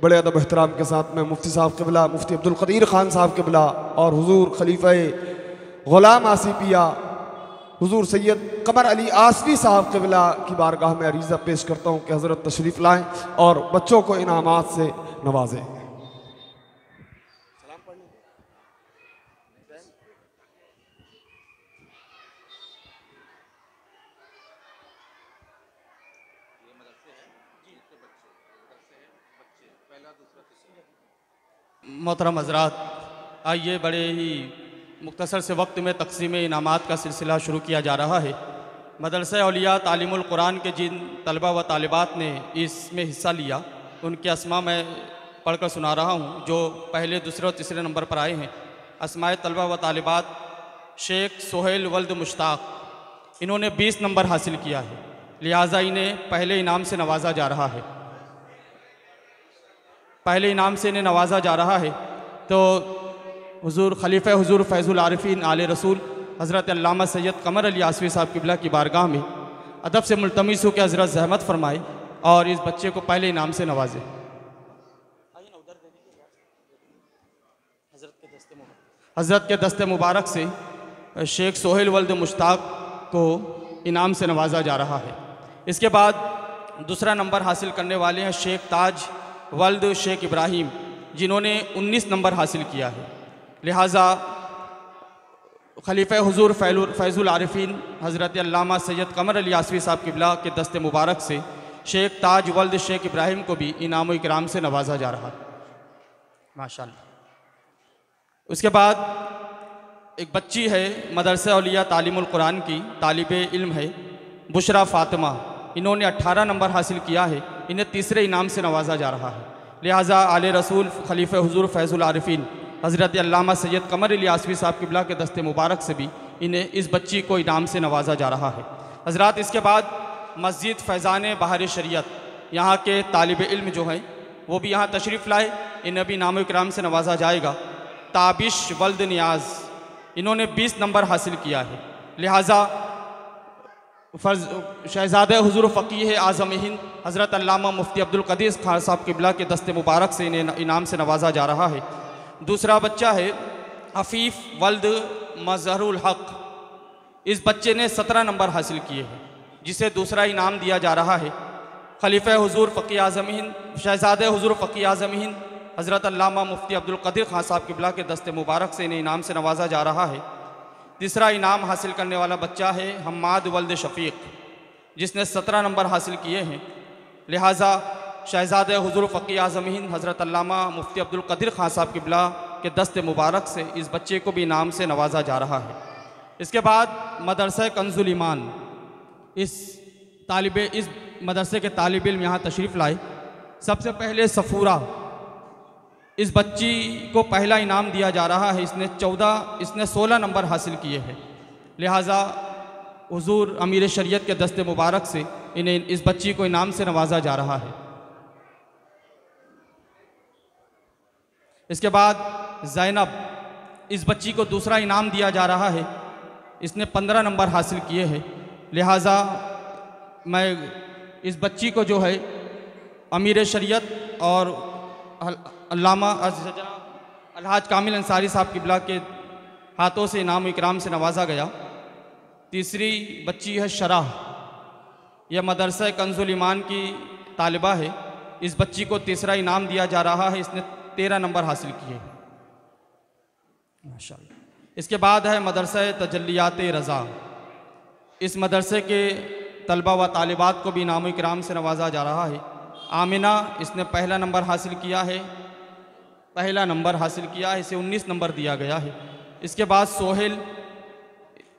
बड़े अदब एहतराम के साथ में मुफ्ती साहब क़िबला, मुफ्ती अब्दुल क़दीर ख़ान साहब क़िबला और हुज़ूर खलीफ़े ग़ुलाम आसिफिया हुज़ूर सैयद कमर अली आसफ़ी साहब क़िबला की बारगाह में अरीज़ा पेश करता हूँ कि हज़रत तशरीफ़ लाएँ और बच्चों को इनामात से नवाजें। मोहतरम हज़रात, आइए बड़े ही मुख्तसर से वक्त में तक़सीम इनामात का सिलसिला शुरू किया जा रहा है। मदरसा औलिया तालीमुल कुरान के जिन तलबा व तालिबात ने इसमें हिस्सा लिया उनके अस्मा मैं पढ़कर सुना रहा हूँ, जो पहले, दूसरे और तीसरे नंबर पर आए हैं। अस्माए तलबा व तालिबात शेख सोहेल वल्द मुश्ताक, इन्होंने 20 नंबर हासिल किया है, लिहाजा इन्हें पहले इनाम से नवाजा जा रहा है। पहले इनाम से इन्हें नवाजा जा रहा है। तो हुज़ूर खलीफ़ा हुज़ूर फैज़ुल आरिफ़ीन आले रसूल हज़रत अल्लामा सैयद कमर अली आसफ़ी साहब क़िबला की बारगाह में अदब से मुल्तमिस हो के हज़रत ज़हमत फरमाए और इस बच्चे को पहले इनाम से नवाजे। हज़रत के दस्ते मुबारक से शेख सोहेल वल्द मुश्ताक को इनाम से नवाजा जा रहा है। इसके बाद दूसरा नंबर हासिल करने वाले हैं शेख ताज वल्द शेख इब्राहिम, जिन्होंने 19 नंबर हासिल किया है। लिहाजा खलीफा हुजूर फैज़ुल आरिफीन हज़रत अल्लामा सैयद कमर अली यासवी साहब क़िबला के दस्ते मुबारक से शेख ताज वल्द शेख इब्राहिम को भी इनाम इकराम से नवाजा जा रहा है माशाअल्लाह। उसके बाद एक बच्ची है मदरसा औलिया तालीमुल कुरान की तालिब इल्म है बुशरा फ़ातिमा। इन्होंने 18 नंबर हासिल किया है, इन्हें तीसरे इनाम से नवाजा जा रहा है। लिहाजा आले रसूल खलीफा हुजूर फैज़ुल आरिफीन हज़रत अल्लामा सैयद कमर अली यासवी साहब क़िबला के दस्ते मुबारक से भी इन्हें इस बच्ची को इनाम से नवाजा जा रहा है। हज़रात इसके बाद मस्जिद फैज़ान बहार शरीयत यहाँ के तालिब इल्म जो हैं वो भी यहाँ तशरीफ़ लाए, इन्हें भी इनाम इकराम से नवाजा जाएगा। ताबिश वल्द नियाज़ इन्होंने 20 नंबर हासिल किया है। लिहाजा शहज़ादे हुजूर फ़कीह आज़म हिंद हज़रत अल्लामा मुफ्ती अब्दुल क़दीर खान साहब क़िबला के दस्ते मुबारक से इन्हें इनाम से नवाजा जा रहा है। दूसरा बच्चा है हफ़ीफ़ वल्द मज़हरुल हक़। इस बच्चे ने 17 नंबर हासिल किए हैं, जिसे दूसरा इनाम दिया जा रहा है। खलीफा हुजूर फ़कीह आज़म हिंद शहज़ादे हुजूर फ़कीह आज़म हिंद हज़रत अल्लामा मुफ्ती अब्दुल क़दीर खान साहब क़िबला के दस्ते मुबारक से इन्हें इनाम से नवाजा जा रहा है। तीसरा इनाम हासिल करने वाला बच्चा है हम्माद वल्द शफ़ीक़, जिसने 17 नंबर हासिल किए हैं। लिहाजा शहज़ादे हुजूर फ़कीह आज़म हिंद हज़रत अल्लामा मुफ्ती अब्दुल क़दीर खान साहब क़िबला के दस्ते मुबारक से इस बच्चे को भी इनाम से नवाजा जा रहा है। इसके बाद मदरसा कंजुल ईमान, इस मदरसे के तालिब इल्म यहाँ तशरीफ़ लाए। सबसे पहले सफ़ूरा, इस बच्ची को पहला इनाम दिया जा रहा है। इसने 16 नंबर हासिल किए हैं। लिहाजा हुजूर अमीर शरीयत के दस्ते मुबारक से इन्हें इस बच्ची को इनाम से नवाजा जा रहा है। इसके बाद ज़ैनब, इस बच्ची को दूसरा इनाम दिया जा रहा है। इसने 15 नंबर हासिल किए हैं। लिहाजा मैं इस बच्ची को जो है अमीर शरीयत और अल्लामा अलहाज कामिल अंसारी साहब क़िबला के हाथों से इनाम इकराम से नवाजा गया। तीसरी बच्ची है शराह, यह मदरसा कंजुल ईमान की तालिबा है। इस बच्ची को तीसरा इनाम दिया जा रहा है। इसने 13 नंबर हासिल किए माशाअल्लाह। इसके बाद है मदरसा तजल्लियात रज़ा। इस मदरसे के तलबा व तालिबात को भी इनाम इकराम से नवाजा जा रहा है। आमिना, इसने पहला नंबर हासिल किया है, इसे 19 नंबर दिया गया है। इसके बाद सोहेल,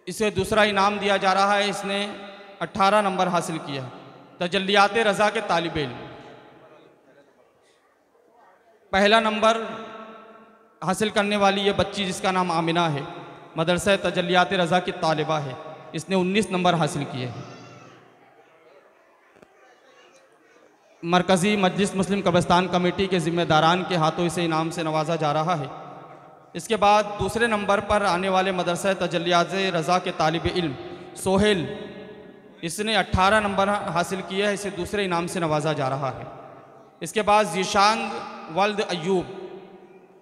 इसे दूसरा इनाम दिया जा रहा है। इसने 18 नंबर हासिल किया है। तजल्लियात रज़ा के तालिब इल्म, पहला नंबर हासिल करने वाली ये बच्ची जिसका नाम आमिना है, मदरसा तजल्लियात रज़ा की तालिबा है। इसने 19 नंबर हासिल किए हैं। मरकज़ी मजलिस मुस्लिम कब्रिस्तान कमेटी के ज़िम्मेदारान के हाथों इसे इनाम से नवाजा जा रहा है। इसके बाद दूसरे नंबर पर आने वाले मदरसा तजल्लियात रज़ा के तालिब इल्म सोहेल, इसने 18 नंबर हासिल किए हैं। इसे दूसरे इनाम से नवाजा जा रहा है। इसके बाद ज़ीशान वल्द अयूब,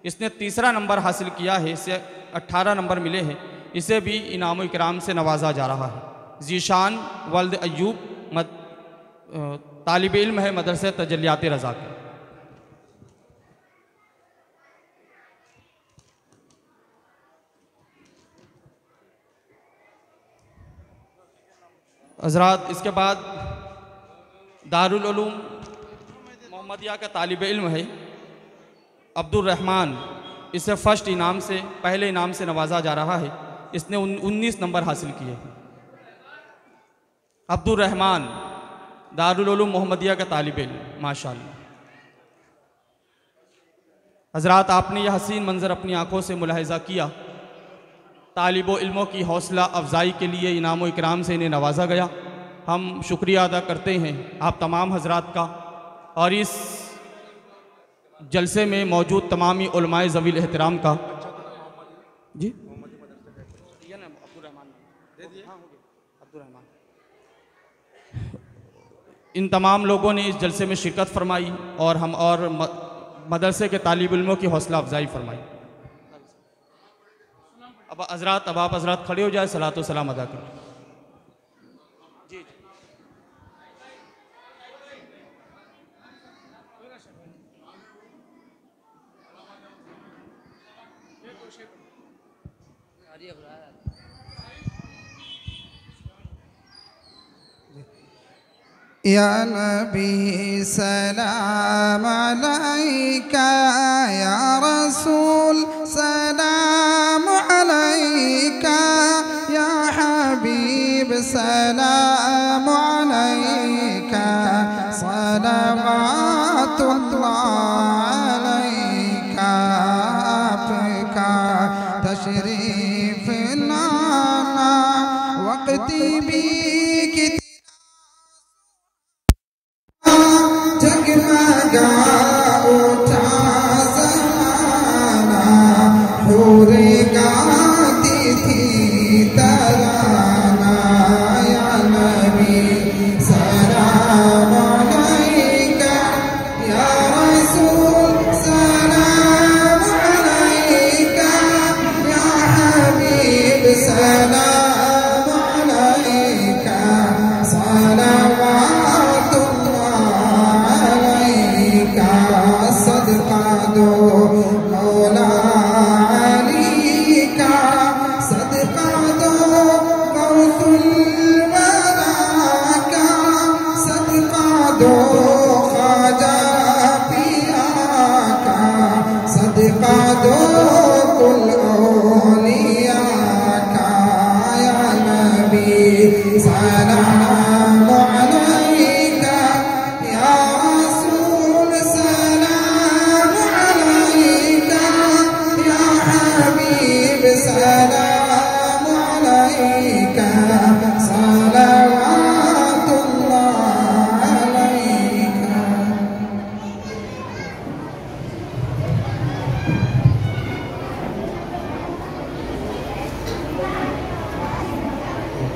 इसने तीसरा नंबर हासिल किया है। इसे 18 नंबर मिले हैं। इसे भी इनाम इकराम से नवाजा जा रहा है। ज़ीशान वल्द अयूब तालिब इल्म है मदरसा तजल्लियात रज़ा के। हज़रात इसके बाद दारुल उलूम मोहम्मदिया का तालिब इल्म है अब्दुल रहमान, इसे फर्स्ट इनाम से पहले इनाम से नवाजा जा रहा है। इसने 19 नंबर हासिल किए। अब्दुल रहमान दारुल उलूम मोहम्मदिया का तालिब इल्म माशाअल्लाह। हज़रात आपने यह हसीन मंज़र अपनी आँखों से मुलाहिज़ा किया। तालिब इल्मों की हौसला अफजाई के लिए इनाम व इकराम से इन्हें नवाजा गया। हम शुक्रिया अदा करते हैं आप तमाम हज़रात का और इस जलसे में मौजूद तमामी उलमाए ज़वील एहतराम का। जी इन तमाम लोगों ने इस जलसे में शिरकत फरमाई और मदरसे के तालिब इल्मों की हौसला अफजाई फरमाई। अब आप हज़रात खड़े हो जाए, सलातो सलाम अदा करें। जी जी या नबी सलाम अलैका, या रसूल सलाम अलैका, या हबीब सलाम अलैका, सलावतुल्लाह अलैका। आपका तशरीफ लाना वक्ती भी जगमगा उठा ज़माना, हूरे गाती थी तराना। या नबी सलाम अलैका, या रसूल सलाम अलैका, या हबीब सलाम अलैका, सदका दो मौला अली का, सदका दो गौसुल वरा का, सदका दो ख्वाजा पिया का, सदका दो कुल औलिया का। या नबी सलाम अलैका, या रसूल सलाम अलैका, या हबीब सलाम अलैका, सलावतुल्लाह अलैका।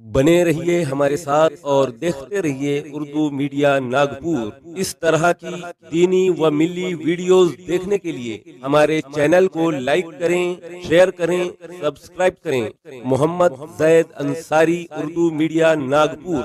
बने रहिए हमारे साथ और देखते रहिए उर्दू मीडिया नागपुर। इस तरह की दीनी व मिली वीडियोस देखने के लिए हमारे चैनल को लाइक करें, शेयर करें, सब्सक्राइब करें। मोहम्मद जैद अंसारी, उर्दू मीडिया नागपुर।